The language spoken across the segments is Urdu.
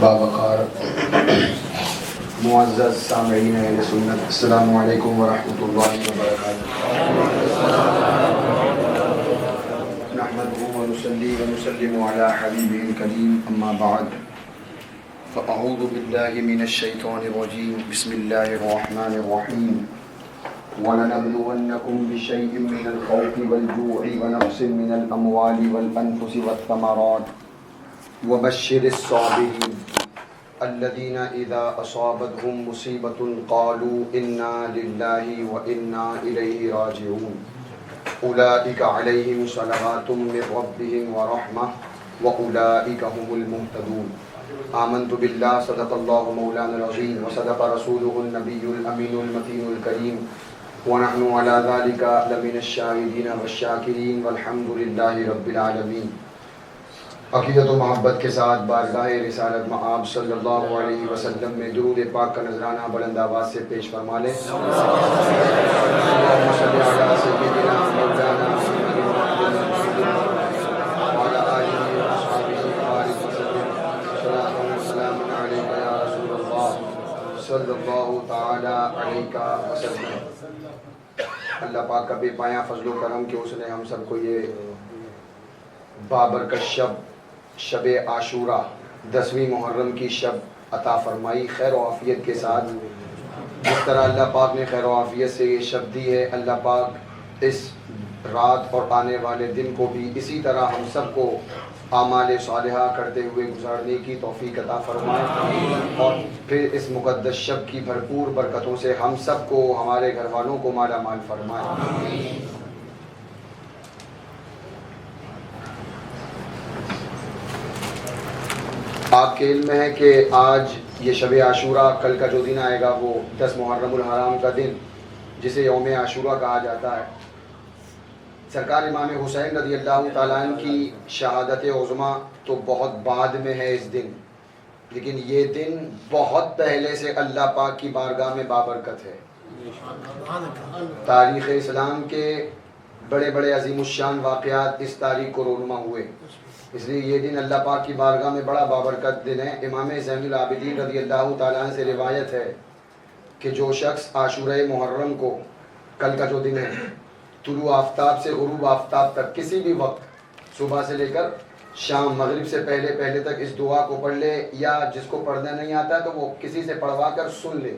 باوقار معزز سامعین اہل سنت، السلام علیکم ورحمۃ اللہ وبرکاتہ۔ نحمده ونصلي ونسلم على حبیبه الکریم، اما بعد فاعوذ باللہ من الشیطان الرجیم، بسم اللہ الرحمن الرحیم۔ وَلَنَبْلُوَنَّكُمْ بِشَيْءٍ مِّنَ الْخَوْفِ وَالْجُوعِ وَنَقْصٍ مِّنَ الْأَمْوَالِ وَالْأَنفُسِ وَالثَّمَرَاتِ وَبَشِّرِ الصَّابِرِينَ الَّذِينَ إِذَا أَصَابَتْهُم مُّصِيبَةٌ قَالُوا إِنَّا لِلَّهِ وَإِنَّا إِلَيْهِ رَاجِعُونَ أُولَٰئِكَ عَلَيْهِمْ صَلَوَاتٌ مِّن رَّبِّهِمْ وَرَحْمَةٌ وَأُولَٰئِكَ هُمُ الْمُهْتَدُونَ۔ آمنت باللہ، صدق اللہ مولانا العظیم، وصدق رسولہ النبی الامین المتین الکریم، ونحن علی ذلک لمن الشاہدین والشاکرین، والحمد للہ رب العالمین۔ عقیدت و محبت کے ساتھ بارگاہ رسالت مآب صلی اللہ علیہ وسلم میں درود پاک کا نذرانہ بلند آواز سے پیش فرما لیں۔ اللہم صلی علی سیدنا مولانا محمد وعلی آلہ وصحبہ وبارک وسلم، صلاۃ و سلام علیک یا رسول اللہ صلی اللہ تعالی علیہ وسلم۔ اللہ پاک کا بے پایاں فضل و کرم کہ اس نے ہم سب کو یہ بابرکت شب عاشورہ 10ویں محرم کی شب عطا فرمائی، خیر و عافیت کے ساتھ۔ جس طرح اللہ پاک نے خیر و عافیت سے یہ شب دی ہے، اللہ پاک اس رات اور آنے والے دن کو بھی اسی طرح ہم سب کو اعمال صالحہ کرتے ہوئے گزارنے کی توفیق عطا فرمائے، اور پھر اس مقدس شب کی بھرپور برکتوں سے ہم سب کو، ہمارے گھر والوں کو مالا مال فرمائے۔ آپ کے علم میں ہے کہ آج یہ شب عاشورہ، کل کا جو دن آئے گا وہ 10 محرم الحرام کا دن، جسے یوم عاشورہ کہا جاتا ہے۔ سرکار امام حسین رضی اللہ تعالیٰ عنہ کی شہادت عظمیٰ تو بہت بعد میں ہے اس دن، لیکن یہ دن بہت پہلے سے اللہ پاک کی بارگاہ میں بابرکت ہے۔ تاریخ اسلام کے بڑے بڑے عظیم الشان واقعات اس تاریخ کو رونما ہوئے، اس لیے یہ دن اللہ پاک کی بارگاہ میں بڑا بابرکت دن ہے۔ امام زین العابدین رضی اللہ تعالیٰ عنہ سے روایت ہے کہ جو شخص عاشورہ محرم کو، کل کا جو دن ہے، طلوع آفتاب سے غروب آفتاب تک کسی بھی وقت، صبح سے لے کر شام، مغرب سے پہلے تک اس دعا کو پڑھ لے، یا جس کو پڑھنا نہیں آتا ہے تو وہ کسی سے پڑھوا کر سن لے،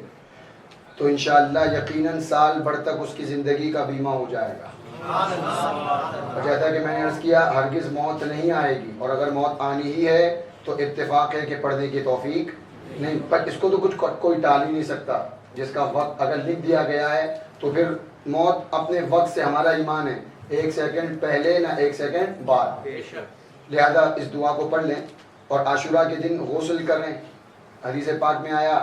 تو انشاءاللہ یقیناً سال بھر تک اس کی زندگی کا بیمہ ہو جائے گا۔ اور جیسا کہ میں نے عرض کیا، ہرگز موت نہیں آئے گی، اور اگر موت آنی ہی ہے تو اتفاق ہے کہ پڑھنے کی توفیق نہیں، پر اس کو تو کچھ کوئی ٹال ہی نہیں سکتا۔ جس کا وقت اگر لکھ دیا گیا ہے تو پھر موت اپنے وقت سے، ہمارا ایمان ہے، 1 سیکنڈ پہلے نہ 1 سیکنڈ بعد، لہذا اس دعا کو پڑھ لیں اور عاشورہ کے دن غسل کریں۔ حدیث پاک میں آیا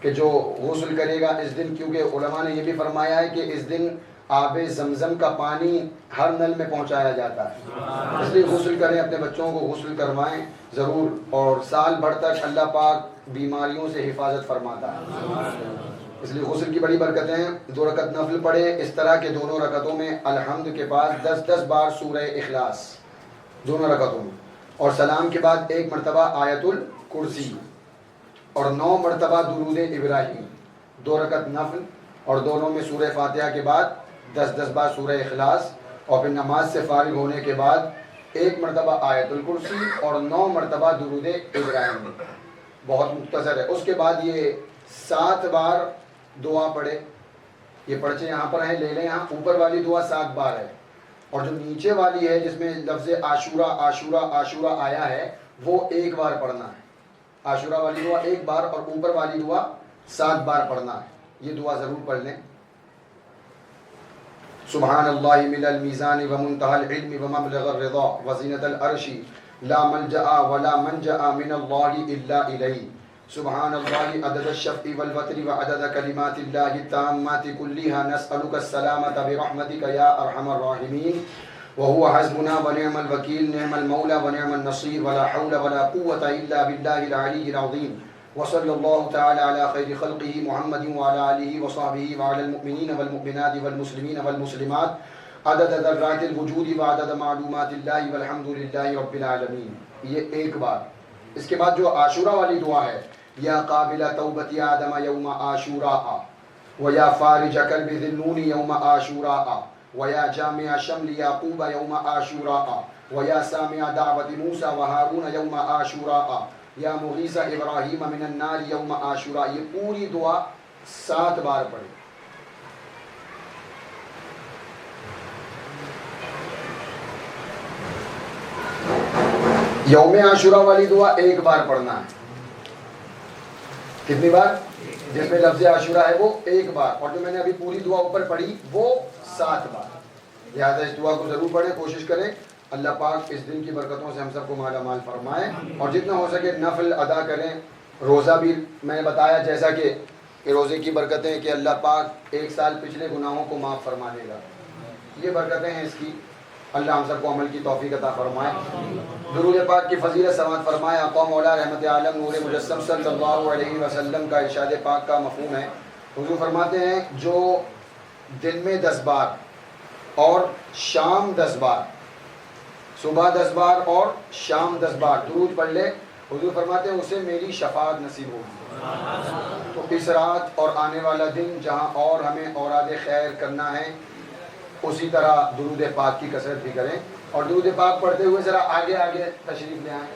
کہ جو غسل کرے گا اس دن، کیونکہ علماء نے یہ بھی فرمایا ہے کہ اس دن آب زمزم کا پانی ہر نل میں پہنچایا جاتا ہے، اس لیے غسل کریں، اپنے بچوں کو غسل کروائیں ضرور، اور سال بھر تک اللہ پاک بیماریوں سے حفاظت فرماتا ہے، اس لیے غسل کی بڑی برکتیں ہیں۔ 2 رکعت نفل پڑھے، اس طرح کے دونوں رکعتوں میں الحمد کے بعد 10 بار سورہ اخلاص دونوں رکعتوں میں، اور سلام کے بعد 1 مرتبہ آیت الکرسی، اور 9 مرتبہ درود ابراہیم، 2 رکعت نفل، اور دونوں میں سورہ فاتحہ کے بعد 10 بار سورہ اخلاص، اور پھر نماز سے فارغ ہونے کے بعد 1 مرتبہ آیت الکرسی اور 9 مرتبہ درود ابراہیم۔ بہت مختصر ہے۔ اس کے بعد یہ 7 بار دعا پڑھے، یہ پرچے یہاں پر ہیں، لے لیں، یہاں اوپر والی دعا 7 بار ہے، اور جو نیچے والی ہے جس میں لفظ عاشورہ عاشورہ عاشورہ آیا ہے وہ 1 بار پڑھنا ہے۔ عاشورہ والی دعا 1 بار، اور اوپر والی دعا 7 بار پڑھنا ہے۔ یہ دعا ضرور پڑھ لیں۔ سبحان اللہ مل المیزان ومنتہى العلم ومبلغ الرضا وزینۃ العرش لا ملجأ ولا منجأ من اللہ الا الیہ، سبحان اللہ عدد الشفع والوتر وعدد کلمات اللہ التامات کلها، نسألک السلامة برحمتک یا ارحم الراحمین، وهو حسبنا ونعم الوکیل، نعم المولى ونعم النصیر، ولا حول ولا قوة الا باللہ العلی العظیم، وصلی اللہ تعالی علی خیر خلقہ محمد وعلی آلہ وصحبہ وعلی المؤمنین والمؤمنات والمسلمین والمسلمات عدد ذرات الوجود وعدد معلومات اللہ والحمد للہ رب العالمین۔ یہ 1 بار، اس کے بعد جو عاشورہ والی دعا ہے، یا قابل توبت آدم یوم عاشوراء ویا فارج کرب ذی النون یوم عاشوراء ویا جامع شمل یعقوب یوم عاشوراء ویا سامع دعوت موسیٰ وہارون یوم عاشوراء یا مغیث ابراہیم من النار یوم عاشوراء. یہ پوری دعا 7 بار پڑھیں. یوم عاشوراء والی دعا 1 بار پڑھنا ہے. کتنی بار؟ جس میں لفظ عاشوراء ہے وہ 1 بار، اور جو میں نے ابھی پوری دعا اوپر پڑھی وہ 7 بار. لہٰذا اس دعا کو ضرور پڑھیں، کوشش کریں اللہ پاک اس دن کی برکتوں سے ہم سب کو مالا مال فرمائے، اور جتنا ہو سکے نفل ادا کریں. روزہ بھی میں نے بتایا جیسا کہ روزے کی برکتیں کہ اللہ پاک 1 سال پچھلے گناہوں کو معاف فرما دے گا، یہ برکتیں ہیں اس کی. اللہ ہم سب کو عمل کی توفیق عطا فرمائے. درود پاک کی فضیلت سماعت فرمائے. آقا مولا رحمت عالم نور مجسم صلی اللہ علیہ وسلم کا ارشاد پاک کا مفہوم ہے. حضور فرماتے ہیں جو دن میں 10 بار اور شام 10 بار، صبح 10 بار اور شام 10 بار درود پڑھ لے، حضور فرماتے ہیں اسے میری شفاعت نصیب ہوگی. تو اس رات اور آنے والا دن جہاں اور ہمیں اوراد خیر کرنا ہے، اسی طرح درود پاک کی کثرت بھی کریں. اور درود پاک پڑھتے ہوئے ذرا آگے آگے تشریف لے آئیں.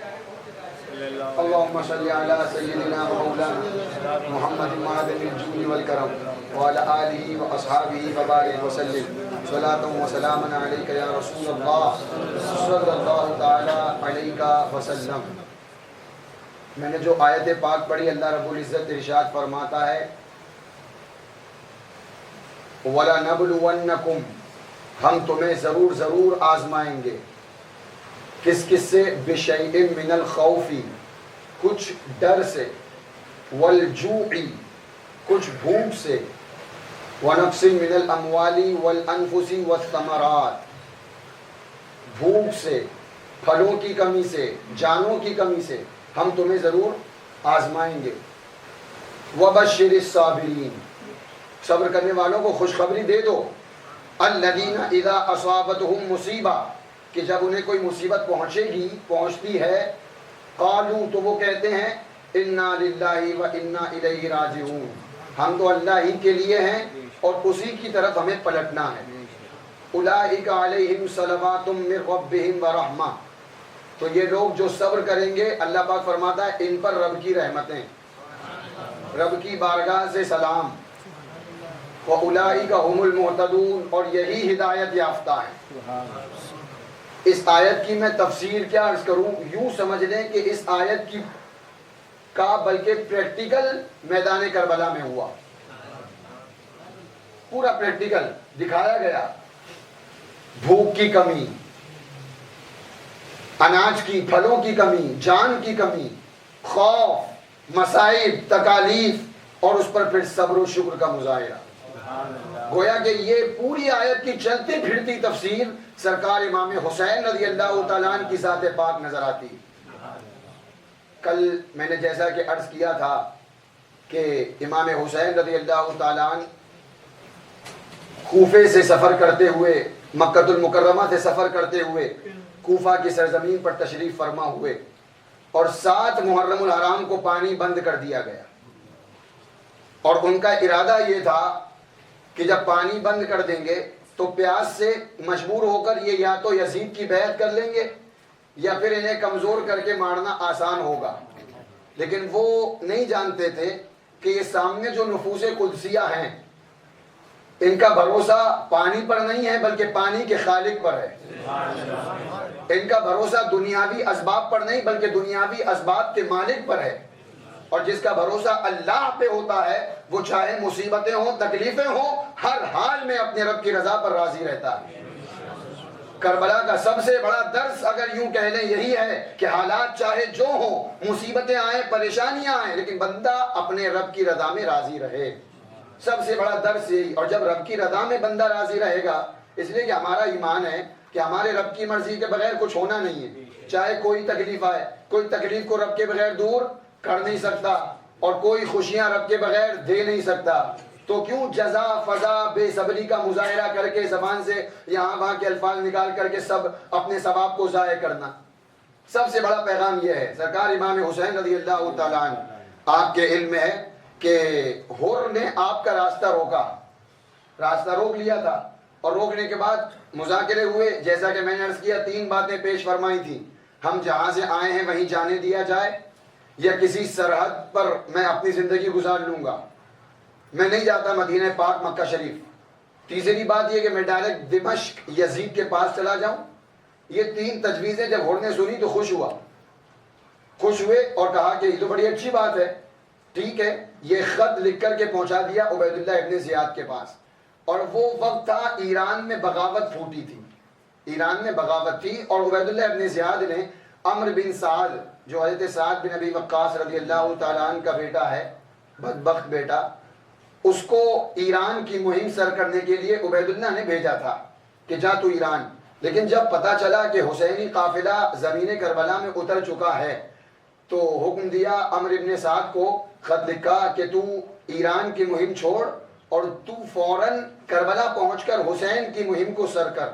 اللہم صلی علی سیدنا و مولانا محمد معدن الجود والکرم وعلی آلہ و اصحابہ وبارک وسلم صلاۃ و سلاما علیک یا رسول اللہ صلی اللہ تعالی علیہ وسلم. میں نے جو آیت پاک پڑھی، اللہ رب العزت ارشاد فرماتا ہے وَلَنَبْلُوَنَّكُمْ، ہم تمہیں ضرور آزمائیں گے. کس سے؟ بِشَيْءٍ مِّنَ الْخَوْفِ، کچھ ڈر سے، وَالْجُوعِ، کچھ بھوک سے، وَنَقْصٍ مِّنَ الْأَمْوَالِ وَالْأَنفُسِ وَالثَّمَرَاتِ، بھوک سے، پھلوں کی کمی سے، جانوں کی کمی سے ہم تمہیں ضرور آزمائیں گے. وَبَشِّرِ الصَّابِرِينَ، صبر کرنے والوں کو خوشخبری دے دو. الذین اذا اصابتہم مصیبہ، کہ جب انہیں کوئی مصیبت پہنچتی ہے، قالوا، تو وہ کہتے ہیں انا للہ و انا الیہ راجعون، ہم تو اللہ ہی کے لیے ہیں اور اسی کی طرف ہمیں پلٹنا ہے. اولئک علیہم صلوات من ربہم ورحمہ، تو یہ لوگ جو صبر کریں گے، اللہ پاک فرماتا ہے ان پر رب کی رحمتیں، رب کی بارگاہ سے سلام. وَأُولَئِكَ هُمُ الْمُهْتَدُونَ، اور یہی ہدایت یافتہ ہیں. اس آیت کی میں تفسیر کیا عرض کروں، یوں سمجھ لیں کہ اس آیت کی کا بلکہ پریکٹیکل میدان کربلا میں ہوا، پورا پریکٹیکل دکھایا گیا. بھوک کی کمی، اناج کی، پھلوں کی کمی، جان کی کمی، خوف، مصائب، تکالیف، اور اس پر پھر صبر و شکر کا مظاہرہ. گویا کہ یہ پوری آیت کی چلتی پھرتی تفسیر سرکار امام حسین رضی اللہ تعالیٰ عنہ کی ذات پاک نظر آتی. کل میں نے جیسا کہ عرض کیا تھا کہ امام حسین رضی اللہ تعالیٰ عنہ کوفے سے سفر کرتے ہوئے، مکہ المکرمہ سے سفر کرتے ہوئے کوفہ کی سرزمین پر تشریف فرما ہوئے، اور 7 محرم الحرام کو پانی بند کر دیا گیا. اور ان کا ارادہ یہ تھا کہ جب پانی بند کر دیں گے تو پیاس سے مجبور ہو کر یہ یا تو یزید کی بیعت کر لیں گے یا پھر انہیں کمزور کر کے مارنا آسان ہوگا. لیکن وہ نہیں جانتے تھے کہ یہ سامنے جو نفوس قدسیہ ہیں، ان کا بھروسہ پانی پر نہیں ہے بلکہ پانی کے خالق پر ہے. ان کا بھروسہ دنیاوی اسباب پر نہیں بلکہ دنیاوی اسباب کے مالک پر ہے. اور جس کا بھروسہ اللہ پہ ہوتا ہے وہ چاہے مصیبتیں ہوں، تکلیفیں ہوں، ہر حال میں اپنے رب کی رضا پر راضی رہتا ہے. کربلا کا سب سے بڑا درس اگر یوں کہہ لیں یہی ہے کہ حالات چاہے جو ہوں، مصیبتیں آئیں، پریشانیاں آئیں، لیکن بندہ اپنے رب کی رضا میں راضی رہے. سب سے بڑا درس یہی. اور جب رب کی رضا میں بندہ راضی رہے گا، اس لیے کہ ہمارا ایمان ہے کہ ہمارے رب کی مرضی کے بغیر کچھ ہونا نہیں ہے. چاہے کوئی تکلیف آئے، کوئی تکلیف کو رب کے بغیر دور کر نہیں سکتا، اور کوئی خوشیاں رب کے بغیر دے نہیں سکتا. تو کیوں جزا فضا بے صبری کا مظاہرہ کر کے زبان سے یہاں وہاں کے الفاظ نکال کر کے سب اپنے ثواب کو ضائع کرنا. سب سے بڑا پیغام یہ ہے، سرکار امام حسین رضی اللہ تعالیٰ عنہ، آپ کے علم میں ہے کہ حر نے آپ کا راستہ روک لیا تھا، اور روکنے کے بعد مذاکرے ہوئے، جیسا کہ میں نے عرض کیا 3 باتیں پیش فرمائی تھیں، ہم جہاں سے آئے ہیں وہیں جانے دیا جائے، یا کسی سرحد پر میں اپنی زندگی گزار لوں گا، میں نہیں جاتا مدینہ پاک مکہ شریف۔ تیسری بات یہ کہ میں ڈائریکٹ دمشق یزید کے پاس چلا جاؤں۔ یہ 3 تجویزیں جب حر نے سنی تو خوش ہوئے اور کہا کہ یہ تو بڑی اچھی بات ہے، ٹھیک ہے۔ یہ خط لکھ کر کے پہنچا دیا عبید اللہ ابن زیاد کے پاس، اور وہ وقت تھا ایران میں بغاوت پھوٹی تھی، ایران میں بغاوت تھی، اور عبید اللہ ابن زیاد نے عمرو بن سعد، جو حضرت سعد بن ابی وقاص رضی اللہ تعالیٰ عنہ کا بیٹا ہے، بدبخت بیٹا، اس کو ایران کی مہم سر کرنے کے لیے عبید اللہ نے بھیجا تھا کہ جا تو ایران۔ لیکن جب پتا چلا کہ حسینی قافلہ زمین کربلا میں اتر چکا ہے تو حکم دیا عمرو بن سعد کو، خط لکھا کہ تو ایران کی مہم چھوڑ اور تو فوراً کربلا پہنچ کر حسین کی مہم کو سر کر۔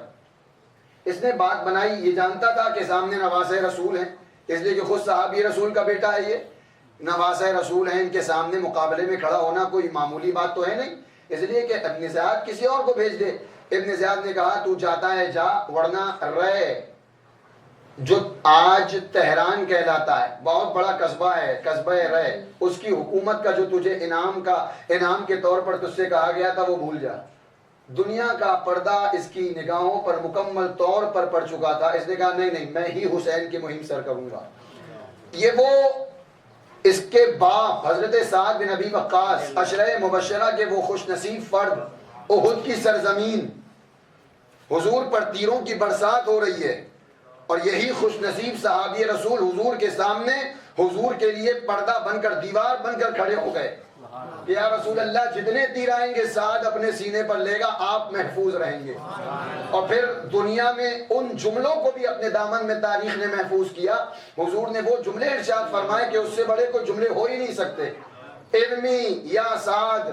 اس نے بات بنائی، یہ جانتا تھا کہ سامنے نواسۂ رسول ہیں، اس لیے کہ خود صحابی رسول کا بیٹا ہے، یہ نواسۂ رسول ہیں، ان کے سامنے مقابلے میں کھڑا ہونا کوئی معمولی بات تو ہے نہیں، اس لیے کہ ابن زیاد کسی اور کو بھیج دے۔ ابن زیاد نے کہا تو جاتا ہے جا، ورنہ رے، جو آج تہران کہلاتا ہے، بہت بڑا قصبہ ہے، قصبہ رے، اس کی حکومت کا جو تجھے انعام کے طور پر تجھ سے کہا گیا تھا وہ بھول جا۔ دنیا کا پردہ اس کی نگاہوں پر مکمل طور پر پڑ چکا تھا، اس نے کہا نہیں میں ہی حسین کی مہم سر کروں گا۔ یہ وہ اس کے باپ حضرت سعد بن ابی وقاص، عشرہ مبشرہ کے وہ خوش نصیب فرد، احد کی سرزمین، حضور پر تیروں کی برسات ہو رہی ہے، اور یہی خوش نصیب صحابی رسول حضور کے سامنے، حضور کے لیے پردہ بن کر، دیوار بن کر کھڑے ہو گئے کہ یا رسول اللہ جتنے تیر آئیں گے سعد اپنے سینے پر لے گا، آپ محفوظ رہیں گے۔ اور پھر دنیا میں ان جملوں کو بھی اپنے دامن میں تاریخ نے محفوظ کیا، حضور نے وہ جملے ارشاد فرمائے کہ اس سے بڑے کوئی جملے ہو ہی نہیں سکتے۔ ارمی یا سعد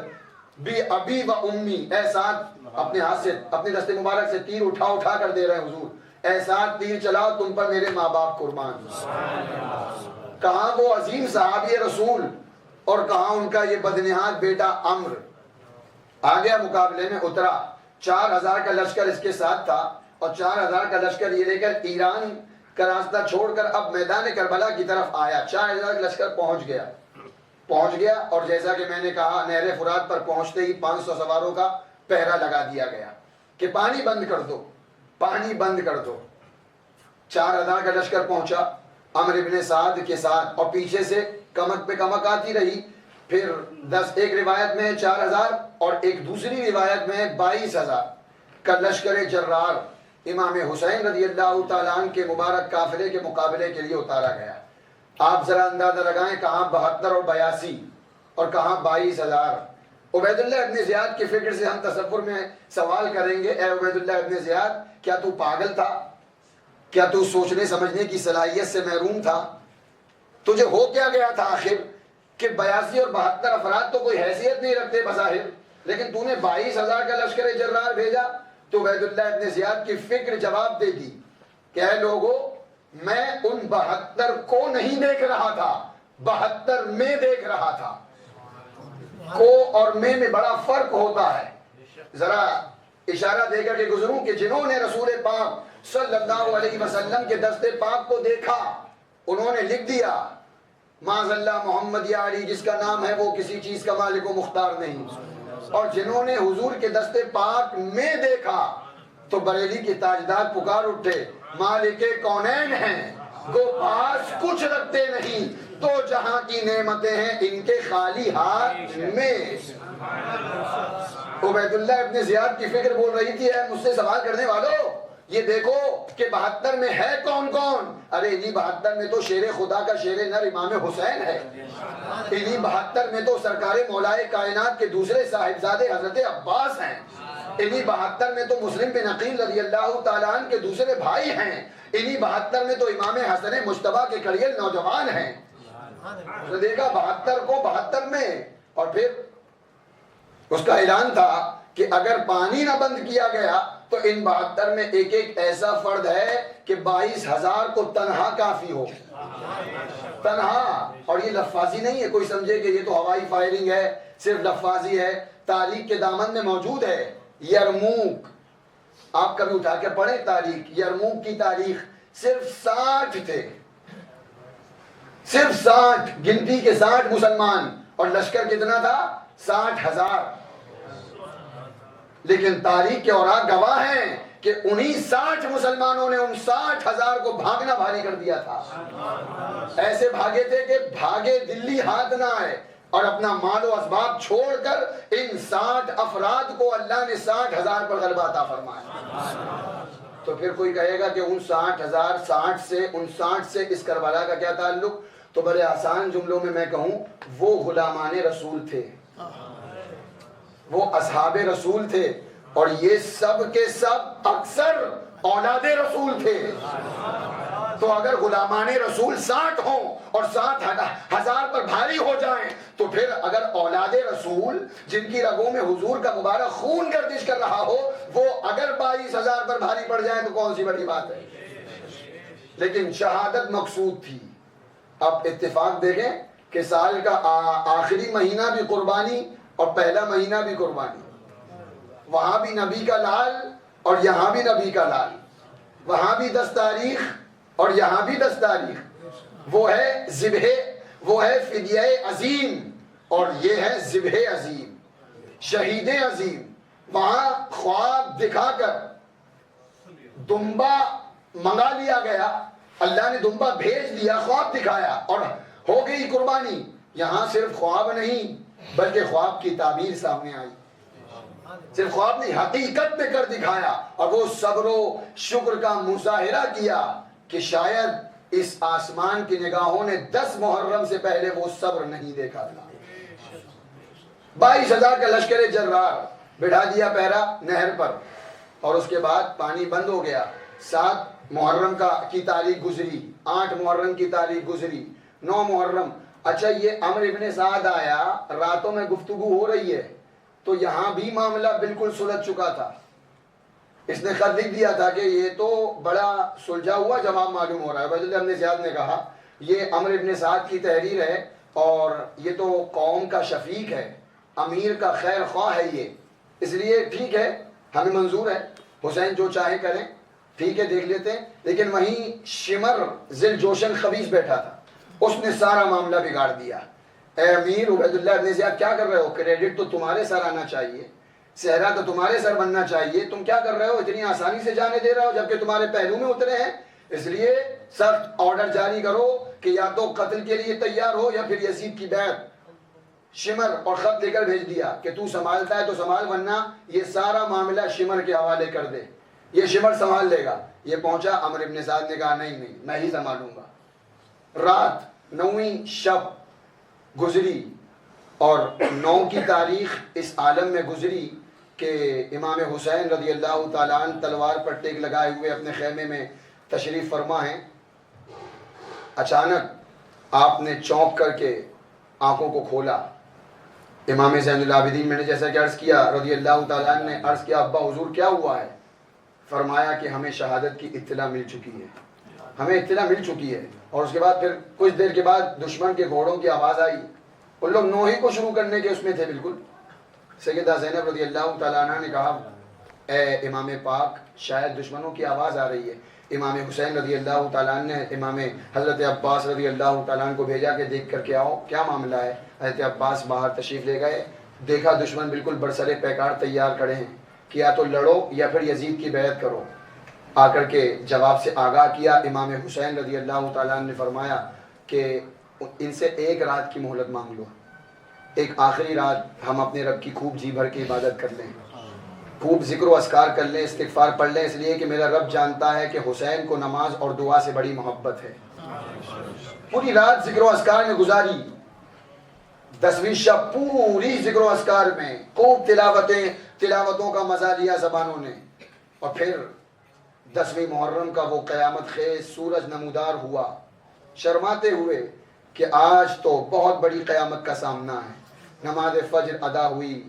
بی ابی و امی، اے سعد، اپنے ہاتھ سے، اپنے دست مبارک سے تیر اٹھا کر دے رہے ہیں حضور، اے سعد تیر چلاؤ، تم پر میرے ماں باپ قربان۔ کہاں وہ عظیم صحابی رسول اور کہاں ان کا یہ بدنہاد بیٹا عمرو۔ آ گیا مقابلے میں، اترا، 4000 کا لشکر اس کے ساتھ تھا، اور 4000 کا لشکر یہ لے کر ایران کا راستہ چھوڑ کر اب میدان کربلا کی طرف آیا۔ 4000 کا لشکر پہنچ گیا، اور جیسا کہ میں نے کہا نہر فرات پر پہنچتے ہی 500 سواروں کا پہرا لگا دیا گیا کہ پانی بند کر دو، پانی بند کر دو۔ 4000 کا لشکر پہنچا عمرو بن سعد کے ساتھ، اور پیچھے سے کمک پہ کمک آتی رہی، پھر 10، ایک روایت میں 4000 اور ایک دوسری روایت میں 22000 کا لشکر جرار امام حسین رضی اللہ تعالیٰ عنہ کے مبارک قافلے کے مقابلے کے لیے اتارا گیا۔ آپ ذرا اندازہ لگائیں، کہاں 72 اور 82 اور کہاں 22000۔ عبید اللہ ابن زیاد کی فکر سے ہم تصور میں سوال کریں گے، اے عبید اللہ ابن زیاد، کیا تو پاگل تھا؟ کیا تو سوچنے سمجھنے کی صلاحیت سے محروم تھا؟ تجھے ہو کیا گیا تھا آخر کہ 82 اور 72 افراد تو کوئی حیثیت نہیں رکھتے بظاہر، لیکن تو نے 22000 کا لشکر جرار بھیجا؟ تو عبید اللہ ابن زیاد کی فکر جواب دے دی کہ اے لوگو، میں ان 72 کو نہیں دیکھ رہا تھا، 72 میں دیکھ رہا تھا۔ کو اور میں بڑا فرق ہوتا ہے۔ ذرا اشارہ دے کر کے گزروں کہ جنہوں نے رسول پاک صلی اللہ علیہ وسلم کے دست پاک کو دیکھا، انہوں نے لکھ دیا معاذ اللہ محمد یا علی، جس کا نام ہے وہ کسی چیز کا مالک و مختار نہیں۔ اور جنہوں نے حضور کے دست پاک میں دیکھا تو بریلی کے تاجدار پکار اٹھے، مالک کونین ہیں، گو پاس کچھ رکھتے نہیں، تو جہاں کی نعمتیں ہیں ان کے خالی ہاتھ میں۔ عبید اللہ ابن زیاد کی فکر بول رہی تھی، اے مجھ سے سوال کرنے والوں، یہ دیکھو کہ 72 میں ہے کون کون؟ ارے انہی 72 میں تو شیر خدا کا شیر نر امام حسین ہے، انہی 72 میں تو سرکار مولائے کائنات کے دوسرے صاحبزادے حضرت عباس ہیں، انہی 72 میں تو مسلم بن عقیل رضی اللہ تعالیٰ عنہ کے دوسرے بھائی ہیں، انہی 72 میں تو امام حسن مجتبیٰ کے کڑیل نوجوان ہیں۔ تو دیکھا 72 کو 72 میں، اور پھر اس کا اعلان تھا کہ اگر پانی نہ بند کیا گیا تو ان 72 میں ایک ایک ایسا فرد ہے کہ 22,000 کو تنہا کافی ہو، تنہا. اور یہ لفاظی نہیں ہے، کوئی سمجھے کہ یہ تو ہوائی فائرنگ ہے، صرف لفاظی ہے. تاریخ کے دامن میں موجود ہے. یرموک، آپ کبھی اٹھا کے پڑھیں تاریخ، یرموک کی تاریخ صرف 60 تھے، صرف 60، گنتی کے 60 مسلمان، اور لشکر کتنا تھا؟ 60,000. لیکن تاریخ کے اوراق گواہ ہیں کہ انہی 60 مسلمانوں نے ان 60,000 کو بھاگنا بھاری کر دیا تھا. ایسے بھاگے تھے کہ بھاگے دلی ہاتھ نہ آئے، اور اپنا مال و اسباب چھوڑ کر ان 60 افراد کو اللہ نے 60,000 پر غلبہ عطا فرمایا. تو پھر کوئی کہے گا کہ ان 60 سے اس کربلا کا کیا تعلق؟ تو بڑے آسان جملوں میں کہوں، وہ غلامان رسول تھے، وہ اصحاب رسول تھے، اور یہ سب کے سب اکثر اولاد رسول تھے. تو اگر غلامان رسول 60 ہوں اور 60,000 پر بھاری ہو جائیں، تو پھر اگر اولاد رسول جن کی رگوں میں حضور کا مبارک خون گردش کر رہا ہو، وہ اگر 22,000 پر بھاری پڑ جائیں تو کون سی بڑی بات ہے؟ لیکن شہادت مقصود تھی. اب اتفاق دیکھیں کہ سال کا آخری مہینہ بھی قربانی اور پہلا مہینہ بھی قربانی. وہاں بھی نبی کا لال اور یہاں بھی نبی کا لال. وہاں بھی 10 تاریخ اور یہاں بھی 10 تاریخ. وہ ہے ذبح، وہ ہے فدیہ عظیم، اور یہ ہے ذبح عظیم، شہید عظیم. وہاں خواب دکھا کر دمبا منگا لیا گیا، اللہ نے دمبا بھیج دیا، خواب دکھایا اور ہو گئی قربانی. یہاں صرف خواب نہیں بلکہ خواب کی تعبیر سامنے آئی. صرف خواب نہیں، حقیقت میں کر دکھایا، اور وہ صبر و شکر کا مظاہرہ کیا کہ شاید اس آسمان کی نگاہوں نے 10 محرم سے پہلے وہ صبر نہیں دیکھا تھا. 22,000 کا لشکر جرار بٹھا دیا پہرا نہر پر، اور اس کے بعد پانی بند ہو گیا. 7 محرم کی تاریخ گزری، 8 محرم کی تاریخ گزری، 9 محرم. اچھا، یہ عمرو ابن سعد آیا، راتوں میں گفتگو ہو رہی ہے، تو یہاں بھی معاملہ بالکل سلجھ چکا تھا. اس نے خط لکھ دیا تھا کہ یہ تو بڑا سلجھا ہوا جواب معلوم ہو رہا ہے. عبید اللہ بن زیاد نے کہا یہ عمرو ابن سعد کی تحریر ہے، اور یہ تو قوم کا شفیق ہے، امیر کا خیر خواہ ہے، یہ اس لیے ٹھیک ہے، ہمیں منظور ہے، حسین جو چاہے کریں، ٹھیک ہے دیکھ لیتے ہیں. لیکن وہیں شمر ذل جوشن خبیث بیٹھا تھا، اس نے سارا معاملہ بگاڑ دیا. اے امیر عبید اللہ ابن زیاد کیا کر رہے ہو؟ کریڈٹ تو تمہارے سر آنا چاہیے، صحرا تو تمہارے سر بننا چاہیے، تم کیا کر رہے ہو؟ اتنی آسانی سے جانے دے رہے ہو جبکہ تمہارے پہلو میں اترے ہیں. اس لیے سخت آرڈر جاری کرو کہ یا تو قتل کے لیے تیار ہو یا پھر یزید کی بیعت. شمر اور خط لے کر بھیج دیا کہ تو سنبھالتا ہے تو سنبھال، ورنہ یہ سارا معاملہ شمر کے حوالے کر دے، یہ شمر سنبھال لے گا. یہ پہنچا، عمرو ابن سعد نے کہا نہیں میں ہی سنبھالوں گا. رات 9ویں شب گزری، اور 9 کی تاریخ اس عالم میں گزری کہ امام حسین رضی اللہ تعالیٰ عنہ تلوار پر ٹیک لگائے ہوئے اپنے خیمے میں تشریف فرما ہیں. اچانک آپ نے چونک کر کے آنکھوں کو کھولا. امام زین العابدین، میں نے جیسا کہ عرض کیا، رضی اللہ تعالیٰ عنہ نے عرض کیا ابا حضور کیا ہوا ہے؟ فرمایا کہ ہمیں شہادت کی اطلاع مل چکی ہے، ہمیں اطلاع مل چکی ہے. اور اس کے بعد پھر کچھ دیر کے بعد دشمن کے گھوڑوں کی آواز آئی. ان لوگ نوحی کو شروع کرنے کے اس میں تھے بالکل. سیدہ زینب رضی اللہ تعالیٰ عنہ نے کہا اے امام پاک، شاید دشمنوں کی آواز آ رہی ہے. امام حسین رضی اللہ تعالیٰ عنہ نے امام حضرت عباس رضی اللہ تعالیٰ عنہ کو بھیجا کہ دیکھ کر کے آؤ کیا معاملہ ہے. حضرت عباس باہر تشریف لے گئے، دیکھا دشمن بالکل برسرے پیکار تیار کھڑے ہیں کہ یا تو لڑو یا پھر یزید کی بیعت کرو. آ کر کے جواب سے آگاہ کیا. امام حسین رضی اللہ تعالیٰ عنہ نے فرمایا کہ ان سے 1 رات کی مہلت مانگ لو، ایک آخری رات ہم اپنے رب کی خوب جی بھر کے عبادت کر لیں، خوب ذکر و اذکار کر لیں، استغفار پڑھ لیں، اس لیے کہ میرا رب جانتا ہے کہ حسین کو نماز اور دعا سے بڑی محبت ہے. پوری رات ذکر و اذکار میں گزاری. 10ویں شب پوری ذکر و اذکار میں خوب تلاوتوں کا مزہ لیا زبانوں نے. اور پھر 10ویں محرم کا وہ قیامت خیز سورج نمودار ہوا، شرماتے ہوئے کہ آج تو بہت بڑی قیامت کا سامنا ہے. نماز فجر ادا ہوئی،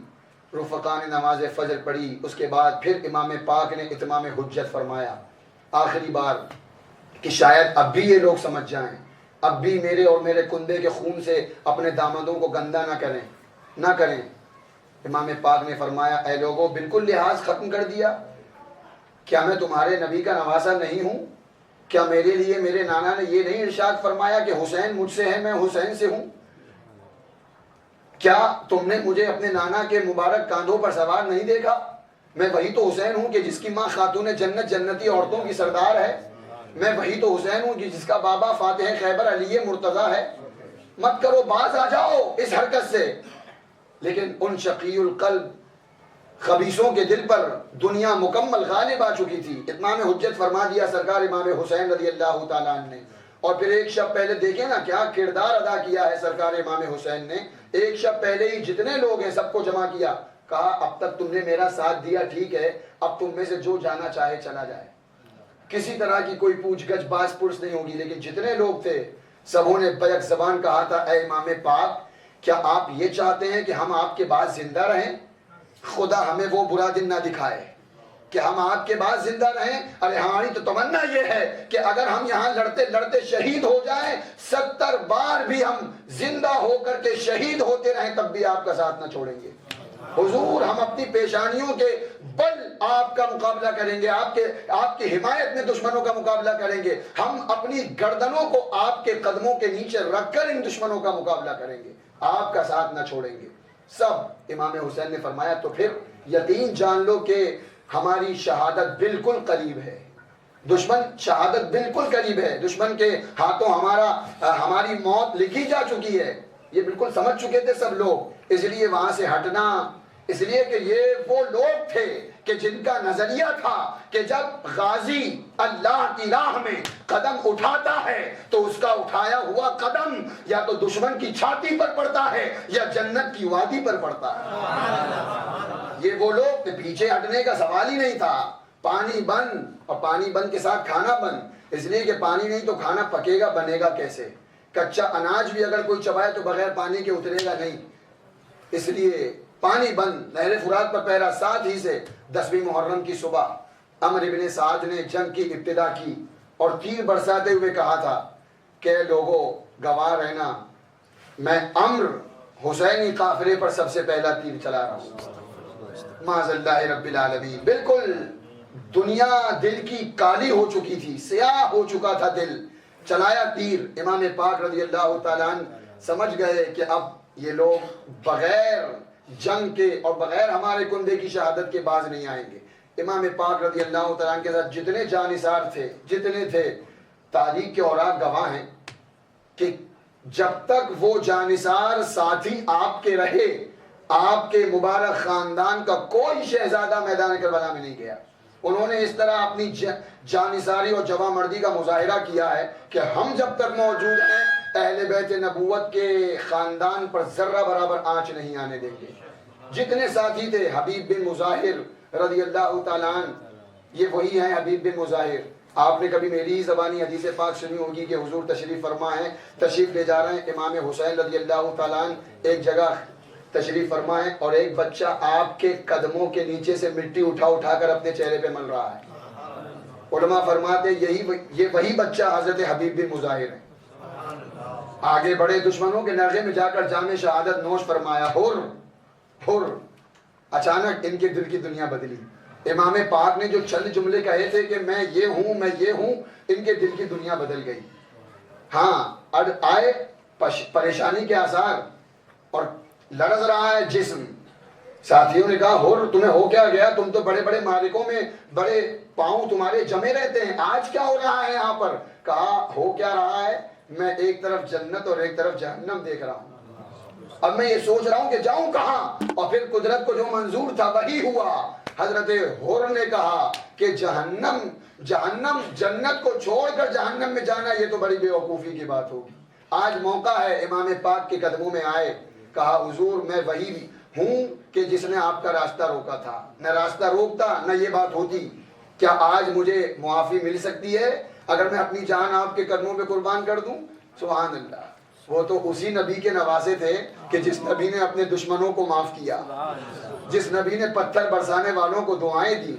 رفقا نے نماز فجر پڑھی، اس کے بعد پھر امام پاک نے اتمام حجت فرمایا آخری بار کہ شاید اب بھی یہ لوگ سمجھ جائیں، اب بھی میرے اور میرے کنبے کے خون سے اپنے دامادوں کو گندہ نہ کریں۔ امام پاک نے فرمایا اے لوگوں، بالکل لحاظ ختم کر دیا؟ کیا میں تمہارے نبی کا نواسا نہیں ہوں؟ کیا میرے لیے میرے نانا نے یہ نہیں ارشاد فرمایا کہ حسین مجھ سے ہے، میں حسین سے ہوں؟ کیا تم نے مجھے اپنے نانا کے مبارک کاندھوں پر سوار نہیں دیکھا؟ میں وہی تو حسین ہوں کہ جس کی ماں خاتون جنت جنتی عورتوں کی سردار ہے۔ میں وہی تو حسین ہوں کہ جس کا بابا فاتح خیبر علی مرتضیٰ ہے۔ مت کرو، باز آ جاؤ اس حرکت سے۔ لیکن ان شقی القلب خبیثوں کے دل پر دنیا مکمل غالب آ چکی تھی۔ اتمام حجت فرما دیا سرکار امام حسین رضی اللہ تعالیٰ عنہ نے۔ اور پھر ایک شب پہلے دیکھیں نا کیا کردار ادا کیا ہے سرکار امام حسین نے۔ ایک شب پہلے ہی جتنے لوگ ہیں سب کو جمع کیا، کہا اب تک تم نے میرا ساتھ دیا، ٹھیک ہے، اب تم میں سے جو جانا چاہے چلا جائے۔ کسی طرح کی کوئی پوچھ گچھ باز پرس نہیں ہوگی، لیکن جتنے لوگ تھے سبوں نے بیک زبان کہا تھا اے امام پاک، کیا آپ یہ چاہتے ہیں کہ ہم آپ کے بعد زندہ رہیں؟ خدا ہمیں وہ برا دن نہ دکھائے کہ ہم آپ کے بعد زندہ رہیں۔ ارے ہماری تو تمنا یہ ہے کہ اگر ہم یہاں لڑتے لڑتے شہید ہو جائیں، 70 بار بھی ہم زندہ ہو کر کے شہید ہوتے رہیں، تب بھی آپ کا ساتھ نہ چھوڑیں گے۔ حضور ہم اپنی پیشانیوں کے بل آپ کا مقابلہ کریں گے، آپ کی حمایت میں دشمنوں کا مقابلہ کریں گے، ہم اپنی گردنوں کو آپ کے قدموں کے نیچے رکھ کر ان دشمنوں کا مقابلہ کریں گے، آپ کا ساتھ نہ چھوڑیں گے۔ سب امام حسین نے فرمایا تو پھر یقین جان لو کہ ہماری شہادت بالکل قریب ہے، دشمن شہادت بالکل قریب ہے، دشمن کے ہاتھوں ہماری موت لکھی جا چکی ہے، یہ بالکل سمجھ چکے تھے سب لوگ۔ اس لیے وہاں سے ہٹنا، اس لیے کہ یہ وہ لوگ تھے کہ جن کا نظریہ تھا کہ جب غازی اللہ کی راہ میں قدم اٹھاتا ہے تو اس کا اٹھایا ہوا قدم یا تو دشمن کی چھاتی پر پڑتا ہے یا جنت کی وادی پر پڑتا ہے۔ یہ وہ لوگ کہ پیچھے ہٹنے کا سوال ہی نہیں تھا، پانی بند، اور پانی بند کے ساتھ کھانا بند، اس لیے کہ پانی نہیں تو کھانا پکے گا، بنے گا کیسے؟ کچا اناج بھی اگر کوئی چبائے تو بغیر پانی کے اترے گا نہیں، اس لیے پانی بند، نہر فرات پر پہرا۔ ساتھ ہی سے 10ویں محرم کی صبح عمرو ابن سعد نے جنگ کی ابتدا کی اور تیر برساتے ہوئے کہا تھا کہ لوگوں گواہ رہنا، میں عمرو حسینی قافلے پر سب سے پہلا تیر چلا رہا ہوں۔ معاذ اللہ رب العالمین۔ بالکل دنیا دل کی کالی ہو چکی تھی، سیاہ ہو چکا تھا دل، چلایا تیر۔ امام پاک رضی اللہ تعالیٰ عنہ سمجھ گئے کہ اب یہ لوگ بغیر جنگ کے اور بغیر ہمارے کنبے کی شہادت کے باز نہیں آئیں گے۔ امام پاک رضی اللہ تعالیٰ عنہ کے ساتھ جتنے جانثار تھے، جتنے تھے، تاریخ کے اوراق گواہ ہیں کہ جب تک وہ جانثار ساتھی آپ کے رہے، آپ کے مبارک خاندان کا کوئی شہزادہ میدان کربلا میں نہیں گیا۔ انہوں نے اس طرح اپنی جانثاری اور جواں مردی کا مظاہرہ کیا ہے کہ ہم جب تک موجود ہیں اہل بیت نبوت کے خاندان پر ذرہ برابر آنچ نہیں آنے دیں گے۔ جتنے ساتھی تھے، حبیب بن مظاہر رضی اللہ تعالیٰ عنہ، یہ وہی ہیں حبیب بن مظاہر۔ آپ نے کبھی میری ہی زبانی حدیث پاک سنی ہوگی کہ حضور تشریف فرما ہیں، تشریف لے جا رہے ہیں، امام حسین رضی اللہ تعالیٰ عنہ ایک جگہ تشریف فرما ہے اور ایک بچہ آپ کے قدموں کے نیچے سے مٹی اٹھا کر اپنے چہرے پہ مل رہا ہے۔ علماء فرماتے یہ وہی بچہ حضرت حبیب بن مظاہر ہے۔ آگے بڑے دشمنوں کے نرغے میں جا کر جام شہادت نوش فرمایا، ہر اچانک ان کے دل کی دنیا بدلی۔ امام پاک نے جو چند جملے کہے تھے کہ میں یہ ہوں، ان کے دل کی دنیا بدل گئی۔ ہاں آئے پریشانی کے آثار اور لرز رہا ہے جسم۔ ساتھیوں نے کہا ہر تمہیں ہو کیا گیا؟ تم تو بڑے بڑے معرکوں میں بڑے پاؤں تمہارے جمے رہتے ہیں، آج کیا ہو رہا ہے یہاں پر؟ کہا ہو کیا رہا ہے، میں ایک طرف جنت اور ایک طرف جہنم دیکھ رہا ہوں، اب میں یہ سوچ رہا ہوں کہ جاؤں کہاں؟ اور پھر قدرت کو جو منظور تھا وہی ہوا۔ حضرت حر نے کہا کہ جہنم جنت کو چھوڑ کر جہنم میں جانا یہ تو بڑی بیوقوفی کی بات ہوگی۔ آج موقع ہے، امام پاک کے قدموں میں آئے، کہا حضور میں وہی ہوں کہ جس نے آپ کا راستہ روکا تھا، نہ راستہ روکتا نہ یہ بات ہوتی۔ کیا آج مجھے معافی مل سکتی ہے اگر میں اپنی جان آپ کے قدموں پہ قربان کر دوں؟ سبحان اللہ۔ وہ تو اسی نبی کے نواسے تھے کہ جس نبی نے اپنے دشمنوں کو معاف کیا، جس نبی نے پتھر برسانے والوں کو دعائیں دی،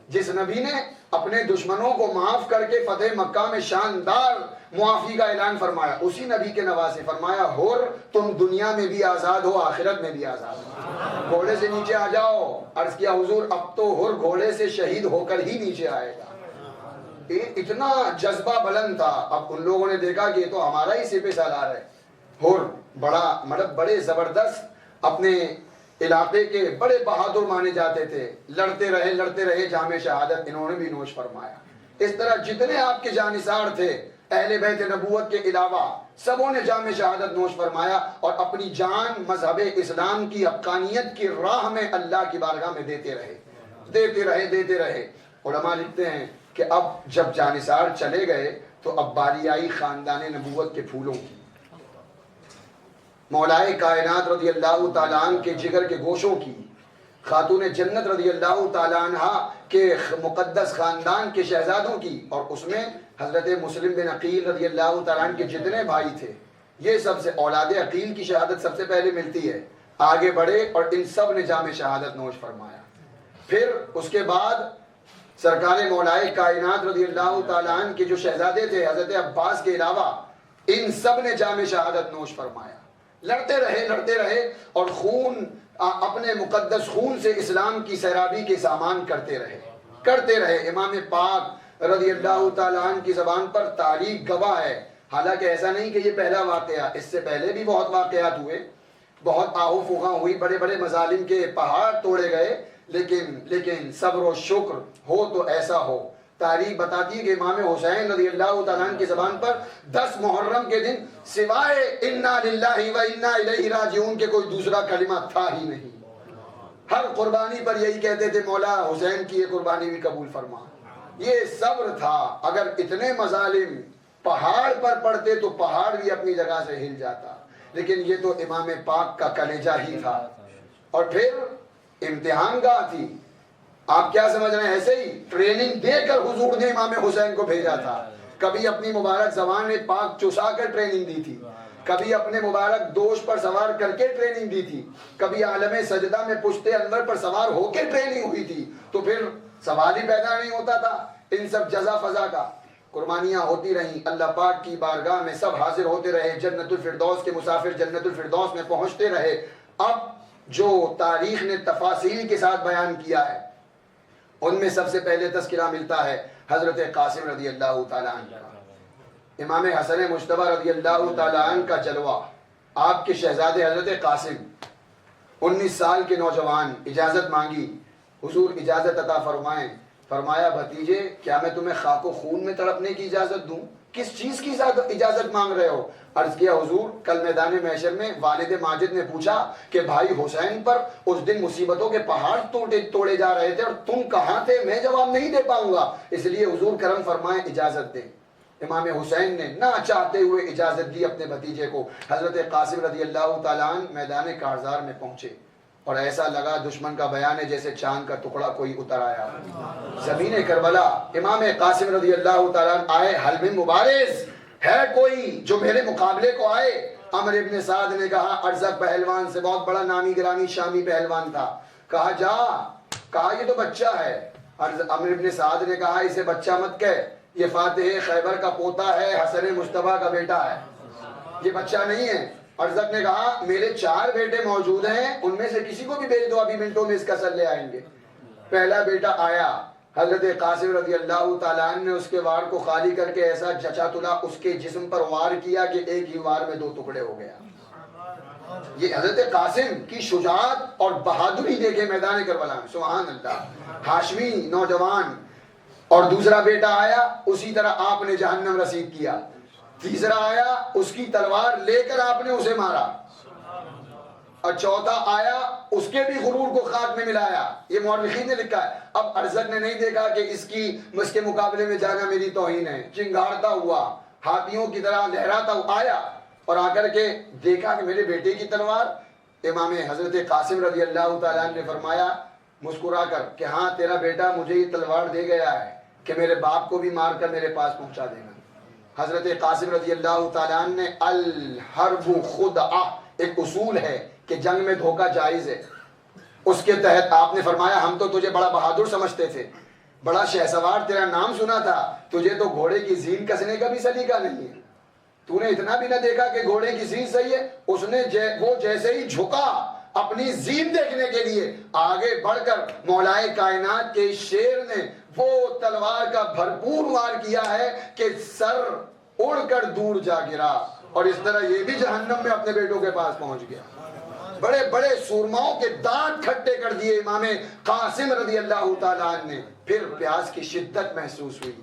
جس نبی نے اپنے دشمنوں کو معاف کر کے فتح مکہ میں شاندار معافی کا اعلان فرمایا، اسی نبی کے نواسے فرمایا حر تم دنیا میں بھی آزاد ہو آخرت میں بھی آزاد ہو، گھوڑے سے نیچے آ جاؤ۔ عرض کیا حضور اب تو حر گھوڑے سے شہید ہو کر ہی نیچے آئے گا، اتنا جذبہ بلند تھا۔ اب ان لوگوں نے دیکھا کہ یہ تو ہمارا ہی سپہ سالار ہے، حر بڑا مطلب بڑے زبردست اپنے علاقے کے بڑے بہادر مانے جاتے تھے، لڑتے رہے جام شہادت انہوں نے بھی نوش فرمایا۔ اس طرح جتنے آپ کے جانثار تھے اہل بیت نبوت کے علاوہ سبوں نے جام شہادت نوش فرمایا اور اپنی جان مذہب اسلام کی حقانیت کی راہ میں اللہ کی بارگاہ میں دیتے رہے۔ علماء لکھتے ہیں کہ اب جب جانثار چلے گئے تو اب باری آئی خاندان نبوت کے پھولوں کی، مولائے کائنات رضی اللہ تعالیٰ عنہ کے جگر کے گوشوں کی، خاتون جنت رضی اللہ تعالیٰ عنہ کے مقدس خاندان کے شہزادوں کی، اور اس میں حضرت مسلم بن عقیل رضی اللہ تعالیٰ عنہ کے جتنے بھائی تھے، یہ سب سے اولاد عقیل کی شہادت سب سے پہلے ملتی ہے، آگے بڑھے اور ان سب نے جام شہادت نوش فرمایا۔ پھر اس کے بعد سرکار مولائے کائنات رضی اللہ تعالیٰ عنہ کے جو شہزادے تھے حضرت عباس کے علاوہ ان سب نے جام شہادت نوش فرمایا۔ لڑتے رہے اور خون اپنے مقدس خون سے اسلام کی سیرابی کے سامان کرتے رہے۔ امام پاک رضی اللہ تعالیٰ عنہ کی زبان پر تاریخ گواہ ہے، حالانکہ ایسا نہیں کہ یہ پہلا واقعہ، اس سے پہلے بھی بہت واقعات ہوئے، بہت آہو فغاں ہوئی، بڑے بڑے مظالم کے پہاڑ توڑے گئے، لیکن صبر و شکر ہو تو ایسا ہو۔ تاریخ بتاتی ہے کہ امام حسین رضی اللہ تعالیٰ عنہ کی زبان پر 10 محرم کے دن سوائے انا للہ و انا الیہ راجعون کے کوئی دوسرا کلمہ تھا ہی نہیں۔ ہر قربانی پر یہی کہتے تھے مولا حسین کی یہ قربانی بھی قبول فرما۔ یہ صبر تھا، اگر اتنے مظالم پہاڑ پر پڑتے تو پہاڑ بھی اپنی جگہ سے ہل جاتا، لیکن یہ تو امام پاک کا کلیجہ ہی تھا۔ اور پھر امتحان گاہ تھی، آپ کیا سمجھ رہے ہیں؟ ایسے ہی ٹریننگ دے کر حضور نے امام حسین کو بھیجا تھا۔ کبھی اپنی مبارک زبان میں پاک چسا کر ٹریننگ دی تھی، کبھی اپنے مبارک دوش پر سوار کر کے ٹریننگ دی تھی، کبھی عالم سجدہ میں پشت انور پر سوار ہو کے ٹریننگ ہوئی تھی، تو پھر سوال ہی پیدا نہیں ہوتا تھا۔ ان سب جزا فضا کا قربانیاں ہوتی رہیں، اللہ پاک کی بارگاہ میں سب حاضر ہوتے رہے، جنت الفردوس کے مسافر جنت الفردوس میں پہنچتے رہے۔ اب جو تاریخ نے تفاصیل کے ساتھ بیان کیا ہے ان میں سب سے پہلے تذکرہ ملتا ہے حضرت قاسم رضی اللہ تعالیٰ عنہ کا۔ امام حسن مجتبی رضی اللہ تعالیٰ عنہ کا جلوہ، آپ کے شہزادے حضرت قاسم 19 سال کے نوجوان، اجازت مانگی، حضور اجازت عطا فرمائیں۔ فرمایا بھتیجے کیا میں تمہیں خاک و خون میں تڑپنے کی اجازت دوں؟ کس چیز کی اجازت مانگ رہے ہو؟ عرض کیا حضور کل میدان محشر میں والد ماجد نے پوچھا کہ بھائی حسین پر اس دن مصیبتوں کے پہاڑ توڑے جا رہے تھے اور تم کہاں تھے، میں جواب نہیں دے پاؤں گا، اس لیے حضور کرم فرمائیں اجازت دیں۔ امام حسین نے نہ چاہتے ہوئے اجازت دی اپنے بھتیجے کو۔ حضرت قاسم رضی اللہ تعالیٰ عنہ میدان کارزار میں پہنچے اور ایسا لگا دشمن کا بیان ہے جیسے چاند کا ٹکڑا کوئی اتر آیا۔ زمین کربلا امام قاسم رضی اللہ تعالیٰ عنہ آئے، حل میں مبارز ہے کوئی جو میرے مقابلے کو آئے؟ عمر ابن سعد نے کہا، ارزق پہلوان سے، بہت بڑا نامی گرامی شامی پہلوان تھا، کہا جا، کہا یہ تو بچہ ہے۔ عمر ابن سعد نے کہا اسے بچہ مت کہہ، یہ فاتح خیبر کا پوتا ہے، حسن مجتبی کا بیٹا ہے، یہ بچہ نہیں ہے۔ ارزق نے کہا میرے 4 بیٹے موجود ہیں، ان میں سے کسی کو بھی بھیج دو، ابھی منٹوں میں اس کا سر لے آئیں گے۔ پہلا بیٹا آیا، حضرت قاسم رضی اللہ تعالیٰ عنہ نے اس کے وار کو خالی کر کے ایسا جچا تلا اس کے جسم پر وار کیا کہ ایک ہی وار میں 2 ٹکڑے ہو گیا۔ یہ حضرت قاسم کی شجاعت اور بہادری دیکھے میدان کربلا میں، سبحان اللہ۔ ہاشمی نوجوان، اور دوسرا بیٹا آیا، اسی طرح آپ نے جہنم رسید کیا۔ تیسرا آیا، اس کی تلوار لے کر آپ نے اسے مارا، اور چوتھا آیا، اس کے بھی غرور کو خاک میں ملایا۔ یہ مورخین نے لکھا ہے۔ اب ارزق نے نہیں دیکھا کہ اس کے مقابلے میں جانا میری توہین ہے، چنگھاڑتا ہوا، ہاتھیوں کی طرح لہراتا ہوا آیا اور آ کر کے دیکھا کہ میرے بیٹے کی تلوار۔ امام حضرت قاسم رضی اللہ تعالیٰ نے فرمایا مسکرا کر کہ ہاں تیرا بیٹا مجھے یہ تلوار دے گیا ہے کہ میرے باپ کو بھی مار کر میرے پاس پہنچا دینا۔ حضرت قاسم رضی اللہ تعالیٰ عنہ نے الحرب خدعہ ایک اصول ہے کہ جنگ میں دھوکہ جائز ہے، اس کے تحت آپ نے فرمایا ہم تو تجھے بڑا بہادر سمجھتے تھے، بڑا شہسوار تیرا نام سنا تھا، تجھے تو گھوڑے کی زین کسنے کا بھی سلیقہ نہیں ہے، تو نے اتنا بھی نہ دیکھا کہ گھوڑے کی زین صحیح ہے۔ اس نے وہ جیسے ہی جھکا اپنی زین دیکھنے کے لیے، آگے بڑھ کر مولائے کائنات کے شیر نے وہ تلوار کا بھرپور وار کیا ہے کہ سر اڑ کر دور جا گرا، اور اس طرح یہ بھی جہنم میں اپنے بیٹوں کے پاس پہنچ گیا۔ بڑے بڑے سورماؤں کے دانت کھٹے کر دیے امام قاسم رضی اللہ تعالیٰ عنہ نے۔ پھر پیاس کی شدت محسوس ہوئی،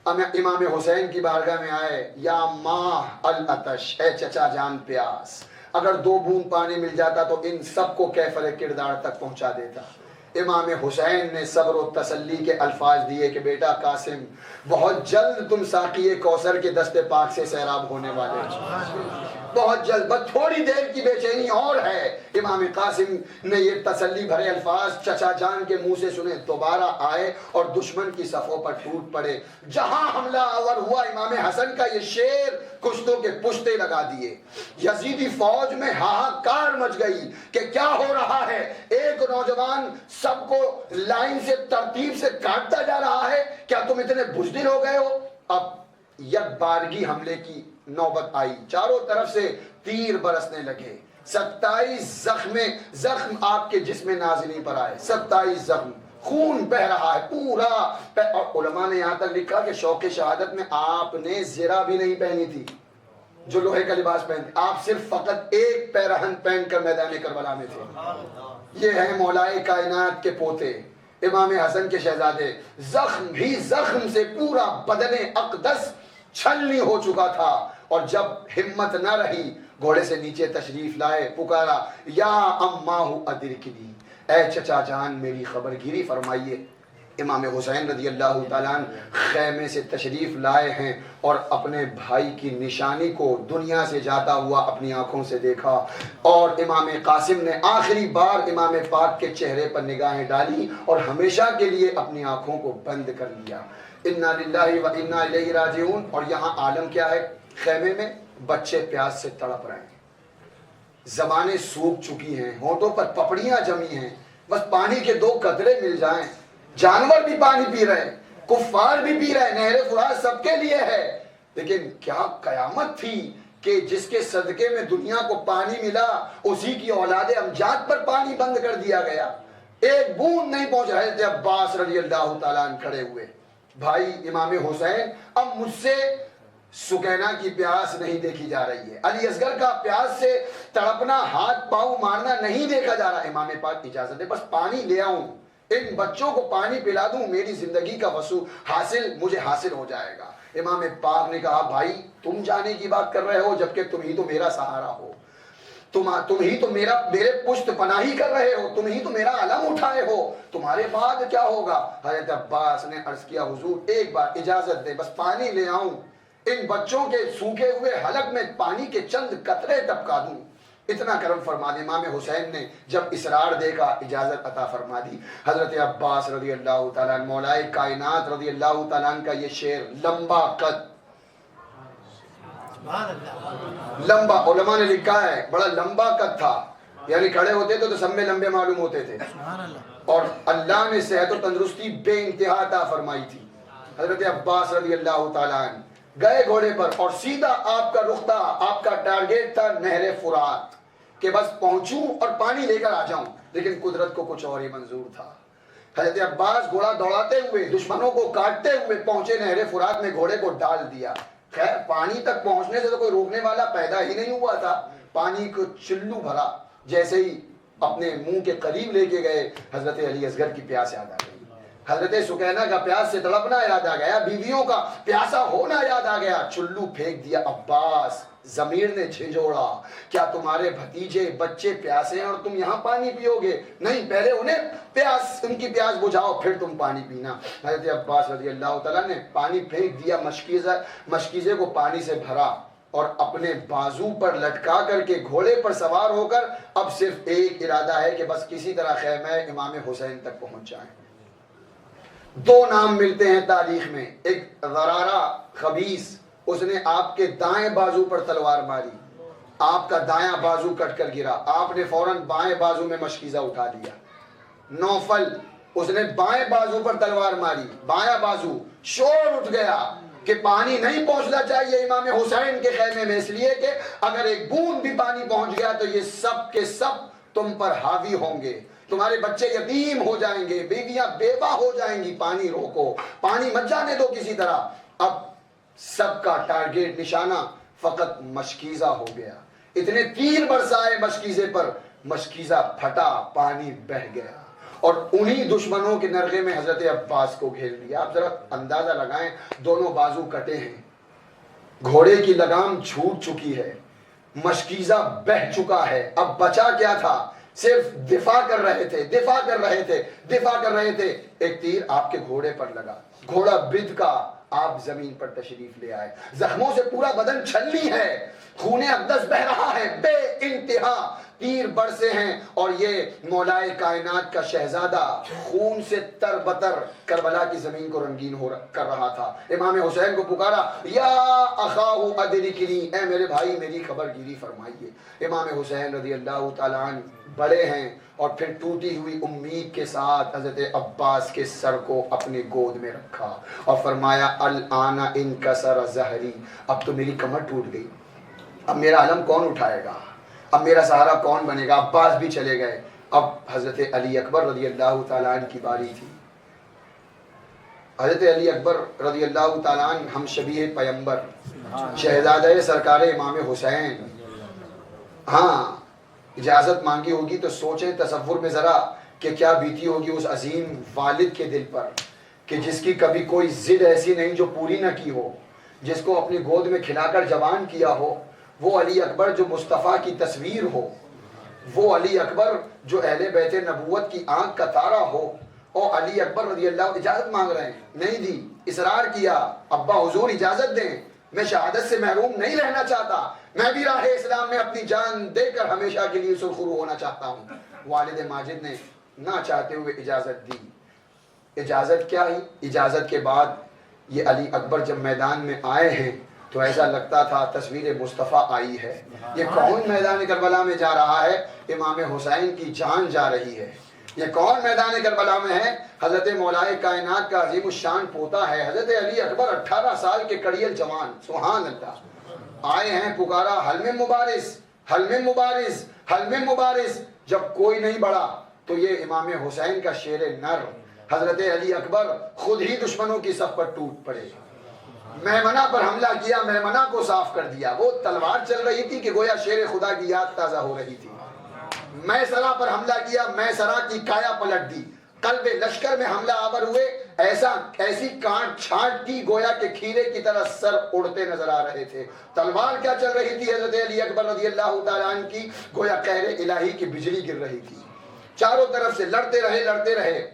امام حسین کی بارگاہ میں آئے، یا ماہ العطش، اے چچا جان پیاس، اگر 2 بوند پانی مل جاتا تو ان سب کو کیفر کردار تک پہنچا دیتا۔ امام حسین نے صبر و تسلی کے الفاظ دیے کہ بیٹا قاسم، بہت جلد تم ساقی کوثر کے دست پاک سے سیراب ہونے والے ہو، بہت جلد، بس تھوڑی دیر کی بے چینی اور ہے۔ امام قاسم نے یہ تسلی بھرے الفاظ چچا جان کے منہ سے سنے، دوبارہ آئے اور دشمن کی صفوں پر ٹوٹ پڑے۔ جہاں حملہ آور ہوا امام حسن کا یہ شیر کشتوں کے پشتے لگا دیے، یزیدی فوج میں ہاہاکار مچ گئی کہ کیا ہو رہا ہے، ایک نوجوان سب کو لائن سے ترتیب سے کاٹتا جا رہا ہے، کیا تم اتنے بزدل ہو گئے ہو؟ اب یک بارگی حملے کی نوبت آئی، چاروں طرف سے تیر برسنے لگے، 27 زخم آپ کے جسم نازنی پر آئے، 27 زخم، خون بہ رہا ہے پورا، اور علماء نے یہاں تک لکھا کہ شوق شہادت میں آپ نے زرہ بھی نہیں پہنی تھی جو لوہے کا لباس پہنتے، آپ صرف فقط ایک پیرہن پہن کر میدان کربلا میں تھے۔ یہ ہیں مولائے کائنات کے پوتے امام حسن کے شہزادے، زخم بھی زخم سے پورا بدن اقدس چھلنی ہو چکا تھا، اور جب ہمت نہ رہی گھوڑے سے نیچے تشریف لائے، پکارا یا اماہ ادرکنی، اے چچا جان میری خبر گیری فرمائیے۔ امام حسین رضی اللہ تعالیٰ عنہ خیمے سے تشریف لائے ہیں اور اپنے بھائی کی نشانی کو دنیا سے جاتا ہوا اپنی آنکھوں سے دیکھا، اور امام قاسم نے آخری بار امام پاک کے چہرے پر نگاہیں ڈالی اور ہمیشہ کے لیے اپنی آنکھوں کو بند کر لیا۔ انا للہ و انا الیہ راجعون۔ اور یہاں عالم کیا ہے، خیمے میں بچے پیاس سے تڑپ رہے ہیں، زبانیں سوکھ چکی ہیں، ہونٹوں پر پپڑیاں جمی ہیں، بس پانی کے 2 قطرے مل جائیں۔ جانور بھی پانی پی رہے ہیں، کفار بھی پی رہے ہیں، نہر فرات سب کے لیے ہے، لیکن کیا قیامت تھی کہ جس کے صدقے میں دنیا کو پانی ملا، اسی کی اولاد امجاد پر پانی بند کر دیا گیا، ایک بوند نہیں پہنچ رہے تھے۔ عباس رضی اللہ تعالیٰ عنہ کھڑے ہوئے، بھائی امام حسین اب مجھ سے سکینہ کی پیاس نہیں دیکھی جا رہی ہے، علی اصغر کا پیاس سے تڑپنا، ہاتھ پاؤں مارنا نہیں دیکھا جا رہا، امام پاک اجازت دے بس پانی لے آؤں، ان بچوں کو پانی پلا دوں، میری زندگی کا وصول مجھے حاصل ہو جائے گا۔ امام پاک نے کہا بھائی تم جانے کی بات کر رہے ہو جبکہ تم ہی تو میرا سہارا ہو، تم ہی تو میرے پشت پناہی کر رہے ہو، تم ہی تو میرا علم اٹھائے ہو، تمہارے بعد کیا ہوگا؟ حضرت عباس نے عرض کیا حضور ایک بار اجازت دے، بس پانی لے آؤں، ان بچوں کے سوکھے ہوئے حلق میں پانی کے چند قطرے ٹپکا دوں، اتنا کرم فرما دے۔ امام حسین نے جب اصرار دیکھا اجازت عطا فرما دی۔ حضرت عباس رضی اللہ تعالیٰ عنہ، مولائے کائنات رضی اللہ تعالیٰ عنہ کا یہ شعر، لمبا قد، لمبا، علماء نے لکھا ہے بڑا لمبا قد تھا، یعنی کھڑے ہوتے تو سب میں لمبے معلوم ہوتے تھے، اور اللہ نے صحت و تندرستی بے انتہا عطا فرمائی تھی۔ حضرت عباس رضی اللہ تعالیٰ عنہ گئے گھوڑے پر، اور سیدھا آپ کا رخ تھا، آپ کا ٹارگیٹ تھا نہر فرات، کہ بس پہنچوں اور پانی لے کر آ جاؤں، لیکن قدرت کو کچھ اور ہی منظور تھا۔ حضرت عباس گھوڑا دوڑاتے ہوئے دشمنوں کو کاٹتے ہوئے پہنچے نہر فرات میں، گھوڑے کو ڈال دیا۔ خیر پانی تک پہنچنے سے تو کوئی روکنے والا پیدا ہی نہیں ہوا تھا، پانی کو چلو بھرا، جیسے ہی اپنے منہ کے قریب لے کے گئے حضرت علی اصغر کی پیاس یاد آ گئی، حضرت سکینہ کا پیاس سے تڑپنا یاد آ گیا، بیویوں کا پیاسا ہونا یاد آ گیا، چلو پھینک دیا۔ عباس ضمیر نے جھنجھوڑا، کیا تمہارے بھتیجے بچے پیاسے ہیں اور تم یہاں پانی پیو گے؟ نہیں، پہلے ان کی پیاس بجھاؤ پھر تم پانی پینا۔ حضرت عباس رضی اللہ تعالیٰ نے پانی پھینک دیا، مشکیزے کو پانی سے بھرا، اور اپنے بازو پر لٹکا کر کے گھوڑے پر سوار ہو کر اب صرف ایک ارادہ ہے کہ بس کسی طرح خیمہ امام حسین تک پہنچ جائیں۔ 2 نام ملتے ہیں تاریخ میں، ایک غرارہ خبیث اس نے آپ کے دائیں بازو پر تلوار ماری، آپ کا دایاں بازو کٹ کر گرا، آپ نے فوراً بائیں بازو میں مشکیزہ اٹھا لیا۔ نوفل، اس نے بائیں بازو پر تلوار ماری، بایاں بازو، شور اٹھ گیا کہ پانی نہیں پہنچنا چاہیے امام حسین کے خیمے میں، اس لیے کہ اگر ایک بوند بھی پانی پہنچ گیا تو یہ سب کے سب تم پر حاوی ہوں گے، تمہارے بچے یتیم ہو جائیں گے، بیویاں بیوہ ہو جائیں گی، پانی روکو، پانی مت جانے دو کسی طرح۔ اب سب کا ٹارگیٹ نشانہ فقط مشکیزہ ہو گیا، اتنے تیر برسائے مشکیزے پر، مشکیزہ پھٹا، پانی بہہ گیا، اور انہی دشمنوں کے نرغے میں حضرت عباس کو گھیر لیا۔ آپ ذرا اندازہ لگائیں، دونوں بازو کٹے ہیں، گھوڑے کی لگام چھوٹ چکی ہے، مشکیزہ بہہ چکا ہے، اب بچا کیا تھا؟ صرف دفاع کر رہے تھے، دفاع کر رہے تھے، دفاع کر رہے تھے۔ ایک تیر آپ کے گھوڑے پر لگا، گھوڑا بد کا، آپ زمین پر تشریف لے آئے، زخموں سے پورا بدن چھلنی ہے، خون اقدس بہ رہا ہے، بے انتہا تیر برسے ہیں، اور یہ مولائے کائنات کا شہزادہ خون سے تر بتر کربلا کی زمین کو رنگین کر رہا تھا۔ امام حسین کو پکارا، یا اخاہ ادرکنی، اے میرے بھائی میری خبر گیری فرمائیے۔ امام حسین رضی اللہ تعالیٰ عنہ بڑے ہیں، اور پھر ٹوٹی ہوئی امید کے ساتھ حضرت عباس کے سر کو اپنی گود میں رکھا اور فرمایا، الآن انکسر ظہری، اب تو میری کمر ٹوٹ گئی، اب میرا علم کون اٹھائے گا، اب میرا سہارا کون بنے گا؟ عباس بھی چلے گئے، اب حضرت علی اکبر رضی اللہ تعالیٰ عنہ کی باری تھی۔ حضرت علی اکبر رضی اللہ تعالیٰ عنہ ہم شبیہ پیمبر، شہزادہ سرکار امام حسین، ہاں اجازت مانگی ہوگی تو سوچیں، تصور میں ذرا کہ کیا بیتی ہوگی اس عظیم والد کے دل پر کہ جس کی کبھی کوئی ضد ایسی نہیں جو پوری نہ کی ہو، جس کو اپنی گود میں کھلا کر جوان کیا ہو، وہ علی اکبر جو مصطفیٰ کی تصویر ہو، وہ علی اکبر جو اہل بیت نبوت کی آنکھ کا تارا ہو، اور علی اکبر رضی اللہ اجازت مانگ رہے ہیں، نہیں دی، اصرار کیا، ابا حضور اجازت دیں، میں شہادت سے محروم نہیں رہنا چاہتا، میں بھی راہ اسلام میں اپنی جان دے کر ہمیشہ کے لیے سرخرو ہونا چاہتا ہوں۔ والد ماجد نے نہ چاہتے ہوئے اجازت دی۔ اجازت کیا ہی، اجازت کے بعد یہ علی اکبر جب میدان میں آئے ہیں تو ایسا لگتا تھا تصویر مصطفیٰ آئی ہے، یہ کون میدان کربلا میں جا رہا ہے؟ امام حسین کی جان جا رہی ہے۔ یہ کون میدان کربلا میں ہے؟ حضرت مولائے کائنات کا عظیم الشان پوتا ہے حضرت علی اکبر، 18 سال کے کڑیل جوان، سبحان اللہ، آئے ہیں، پکارا، حل میں مبارز، حل میں مبارز، حل میں مبارز۔ جب کوئی نہیں بڑھا تو یہ امام حسین کا شیر نر حضرت علی اکبر خود ہی دشمنوں کی صف پر ٹوٹ پڑے، میمنہ پر حملہ کیا، میمنہ کو صاف کر دیا، وہ تلوار چل رہی تھی کہ گویا شیر خدا کی یاد تازہ ہو رہی تھی، میسرہ پر حملہ کیا، میسرہ کی کایا پلٹ دی، قلب لشکر میں حملہ آور ہوئے، ایسی کانٹ چھانٹ کی گویا کہ کھیرے کی طرح سر اڑتے نظر آ رہے تھے۔ تلوار کیا چل رہی تھی حضرت علی اکبر رضی اللہ تعالیٰ عنہ کی، گویا قہر الہی کی بجلی گر رہی تھی، چاروں طرف سے لڑتے رہے،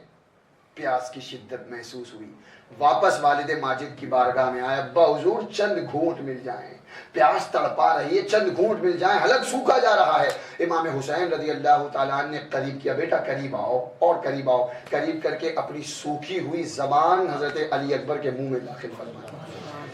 پیاس کی شدت محسوس ہوئی، واپس والد ماجد کی بارگاہ میں آیا، ابا حضور چند گھونٹ مل جائیں، پیاس تڑپا رہی ہے، چند گھونٹ مل جائیں، حلق سوکھا جا رہا ہے۔ امام حسین رضی اللہ تعالیٰ عنہ نے قریب کیا، بیٹا قریب آؤ، اور قریب آؤ، قریب کر کے اپنی سوکھی ہوئی زبان حضرت علی اکبر کے منہ میں داخل فرمایا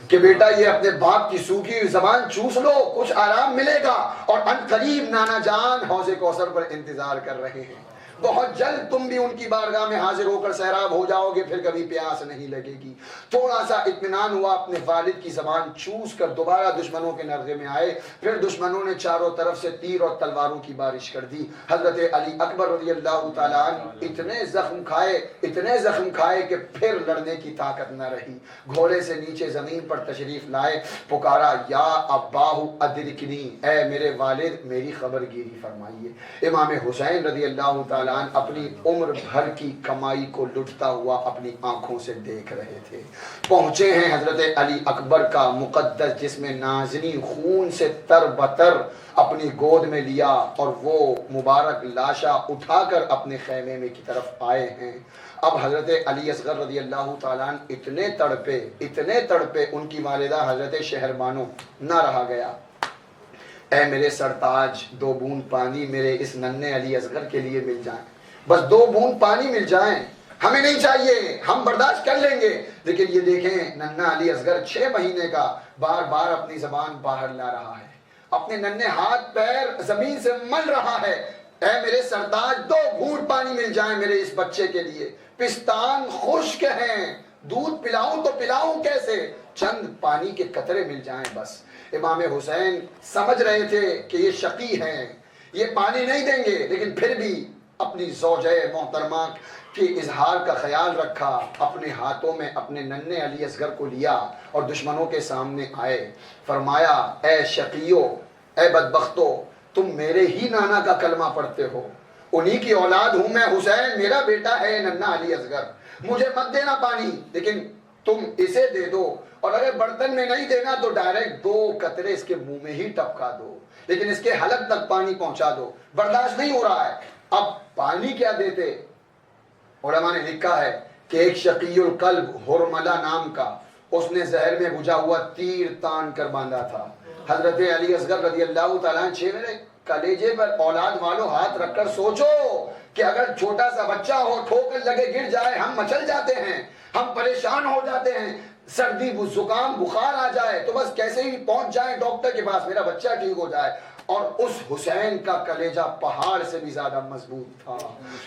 کہ بیٹا یہ اپنے باپ کی سوکھی ہوئی زبان چوس لو، کچھ آرام ملے گا، اور ان قریب نانا جان حوض کوثر پر انتظار کر رہے ہیں، بہت جلد تم بھی ان کی بارگاہ میں حاضر ہو کر سیراب ہو جاؤ گے، پھر کبھی پیاس نہیں لگے گی۔ تھوڑا سا اطمینان ہوا، اپنے والد کی زبان چوس کر دوبارہ دشمنوں کے نرغے میں آئے، پھر دشمنوں نے چاروں طرف سے تیر اور تلواروں کی بارش کر دی۔ حضرت علی اکبر رضی اللہ تعالیٰ عنہ اتنے زخم کھائے کہ پھر لڑنے کی طاقت نہ رہی، گھوڑے سے نیچے زمین پر تشریف لائے، پکارا، یا اباہ ادرکنی، اے میرے والد میری خبر گیری فرمائیے۔ امام حسین رضی اللہ تعالیٰ اپنی عمر بھر کی کمائی کو لٹتا ہوا اپنی آنکھوں سے دیکھ رہے تھے، پہنچے ہیں حضرت علی اکبر کا مقدس جسم نازنی خون سے تر بتر اپنی گود میں لیا، اور وہ مبارک لاشا اٹھا کر اپنے خیمے میں کی طرف آئے ہیں۔ اب حضرت علی اصغر رضی اللہ تعالیٰ عنہ اتنے تڑپے، ان کی والدہ حضرت شہربانو، نہ رہا گیا، اے میرے سرتاج، 2 بوند پانی میرے اس ننھے علی اصغر کے لیے مل جائیں، بس 2 بوند پانی مل جائیں، ہمیں نہیں چاہیے، ہم برداشت کر لیں گے، لیکن یہ دیکھیں ننھا علی اصغر 6 مہینے کا بار بار اپنی زبان باہر لا رہا ہے، اپنے ننھے ہاتھ پیر زمین سے مل رہا ہے، اے میرے سردار 2 گھونٹ پانی مل جائیں میرے اس بچے کے لیے، پستان خشک ہیں، دودھ پلاؤں تو پلاؤں کیسے، چند پانی کے قطرے مل جائیں بس۔ امام حسین سمجھ رہے تھے کہ یہ شقی ہیں، یہ پانی نہیں دیں گے، لیکن پھر بھی اپنی زوجہ محترمہ کے اظہار کا خیال رکھا، اپنے ہاتھوں میں اپنے ننھے علی اصغر کو لیا اور دشمنوں کے سامنے آئے، فرمایا اے شقیو، اے بدبختو، تم میرے ہی نانا کا کلمہ پڑھتے ہو، انہی کی اولاد ہوں میں حسین، میرا بیٹا ہے ننھا علی اصغر، مجھے مت دینا پانی، لیکن تم اسے دے دو، اور اگر برتن میں نہیں دینا تو ڈائریکٹ 2 قطرے اس کے منہ میں ہی ٹپکا دو، لیکن اس کے حلق تک پانی پہنچا دو، برداشت نہیں ہو رہا ہے۔ اب پانی کیا دیتے؟ علماء نے لکھا ہے کہ ایک شقی القلب ہرملہ نام کا، اس نے زہر میں بجھا ہوا تیر تان کر باندھا تھا۔ حضرت علی اصغر رضی اللہ تعالیٰ عنہ میرے کلیجے پر اولاد والوں ہاتھ رکھ کر سوچو کہ اگر چھوٹا سا بچہ ہو، ٹھوکر لگے گر جائے، ہم مچل جاتے ہیں، ہم پریشان ہو جاتے ہیں، سردی زکام بخار آ جائے تو بس کیسے ہی پہنچ جائیں ڈاکٹر کے پاس، میرا بچہ ٹھیک ہو جائے۔ اور اس حسین کا کلیجہ پہاڑ سے بھی زیادہ مضبوط تھا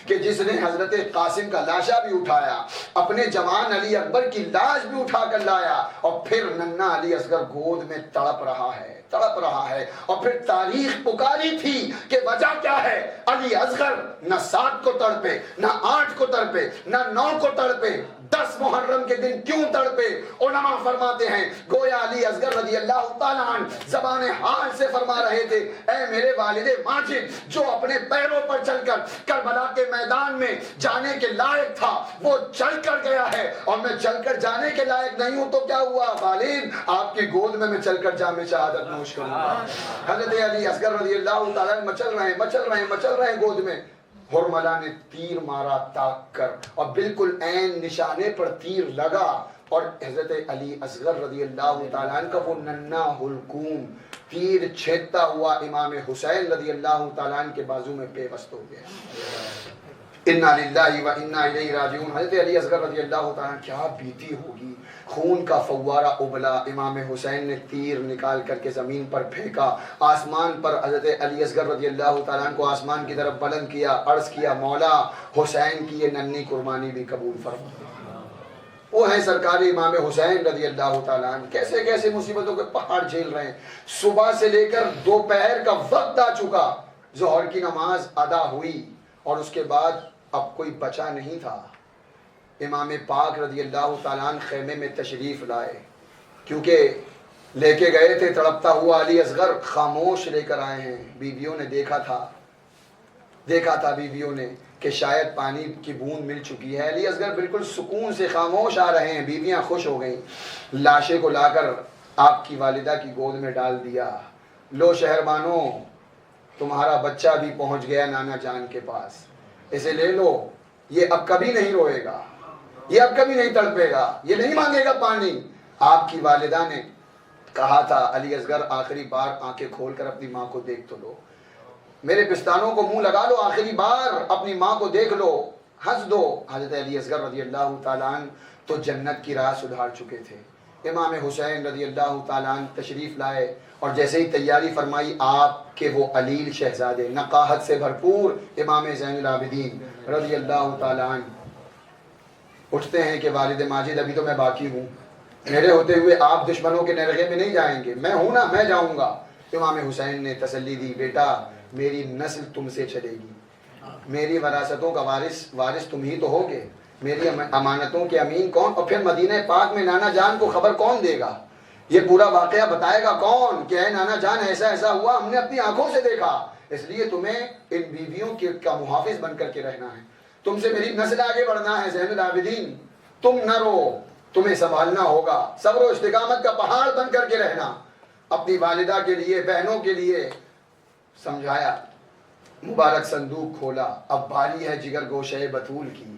کہ جس نے حضرت قاسم کا لاشا بھی اٹھایا، اپنے جوان علی اکبر کی لاش بھی اٹھا کر لایا، اور پھر ننھا علی اصغر گود میں تڑپ رہا ہے، تڑپ رہا ہے، اور پھر تاریخ پکاری تھی کہ وجہ کیا ہے؟ علی اصغر نہ 7 کو تڑپے، نہ 8 کو تڑپے، نہ 9 کو تڑپے، 10 محرم کے دن کیوں تڑپے؟ علماء فرماتے ہیں گویا علی اصغر رضی اللہ تعالیٰ عنہ زبان حال سے فرما رہے تھے، اے میرے والد ماجد جو اپنے پیروں پر چل کر کربلا کے میدان میں جانے کے لائق تھا، وہ چل کر گیا ہے، اور میں چل کر جانے کے لائق نہیں ہوں تو کیا ہوا؟ والد آپ کی گود میں چل کر جام شہادت نوش کروں گا۔ حضرت علی اصغر رضی اللہ تعالیٰ عنہ مچل رہے ہیں گود میں۔ ہرملہ نے تیر مارا تاک کر، اور بالکل عین نشانے پر تیر لگا، اور حضرت علی اصغر رضی اللہ تعالیٰ عنہ کا وہ ننھا حلقوم تیر چھیدتا ہوا امام حسین رضی اللہ تعالیٰ عنہ کے بازو میں پیوست ہو گیا۔ انا للہ و انا الیہ راجعون۔ حضرت علی اصغر رضی اللہ تعالیٰ عنہ کیا بیتی ہوگی، خون کا فوارہ ابلا، امام حسین نے تیر نکال کر کے زمین پر پھینکا، آسمان پر حضرت علی اصغر رضی اللہ تعالیٰ عنہ کو آسمان کی طرف بلند کیا، عرض کیا مولا حسین کی یہ ننھی قربانی بھی قبول فرما۔ وہ ہیں سرکار امام حسین رضی اللہ تعالیٰ عنہ، کیسے کیسے مصیبتوں کے پہاڑ جھیل رہے ہیں۔ صبح سے لے کر دوپہر کا وقت آ چکا، ظہر کی نماز ادا ہوئی، اور اس کے بعد اب کوئی بچا نہیں تھا۔ امام پاک رضی اللہ تعالیٰ عنہ خیمے میں تشریف لائے، کیونکہ لے کے گئے تھے تڑپتا ہوا علی اصغر، خاموش لے کر آئے ہیں۔ بیویوں نے دیکھا تھا بیویوں نے کہ شاید پانی کی بوند مل چکی ہے، علی اصغر بالکل سکون سے خاموش آ رہے ہیں، بیویاں خوش ہو گئیں، لاشے کو لا کر آپ کی والدہ کی گود میں ڈال دیا۔ لو شہربانوں، تمہارا بچہ بھی پہنچ گیا نانا جان کے پاس، اسے لے لو، یہ اب کبھی نہیں روئے گا، یہ اب کبھی نہیں تڑپے گا، یہ نہیں مانگے گا پانی۔ آپ کی والدہ نے کہا تھا علی اصغر آخری بار آنکھیں کھول کر اپنی ماں کو دیکھ تو لو، میرے پستانوں کو منہ لگا لو، آخری بار اپنی ماں کو دیکھ لو، ہنس دو۔ حضرت علی اصغر رضی اللہ تعالیٰ عنہ تو جنت کی راہ سدھار چکے تھے۔ امام حسین رضی اللہ تعالیٰ عنہ تشریف لائے، اور جیسے ہی تیاری فرمائی، آپ کے وہ علیل شہزادے نقاہت سے بھرپور امام زین العابدین رضی اللہ تعالیٰ عنہ اٹھتے ہیں کہ والد ماجد ابھی تو میں باقی ہوں، میرے ہوتے ہوئے آپ دشمنوں کے نرغے میں نہیں جائیں گے، میں ہوں نا، میں جاؤں گا۔ امام حسین نے تسلی دی، بیٹا میری نسل تم سے چلے گی، میری وراثتوں کا وارث تم ہی تو ہوگے، میری امانتوں کے امین کون، اور پھر مدینہ پاک میں نانا جان کو خبر کون دے گا؟ یہ پورا واقعہ بتائے گا کون کہ اے نانا جان ایسا ایسا ہوا، ہم نے اپنی آنکھوں سے دیکھا۔ اس لیے تمہیں ان بیویوں کا محافظ بن کر کے رہنا ہے، تم سے میری نسل آگے بڑھنا ہے۔ زین العابدین تم نہ رو، تمہیں سنبھالنا ہوگا، صبر و استقامت کا پہاڑ بن کر کے رہنا۔ اپنی والدہ کے لیے، بہنوں کے لیے سمجھایا، مبارک صندوق کھولا، اب باری ہے جگر گوشہ بطول کی،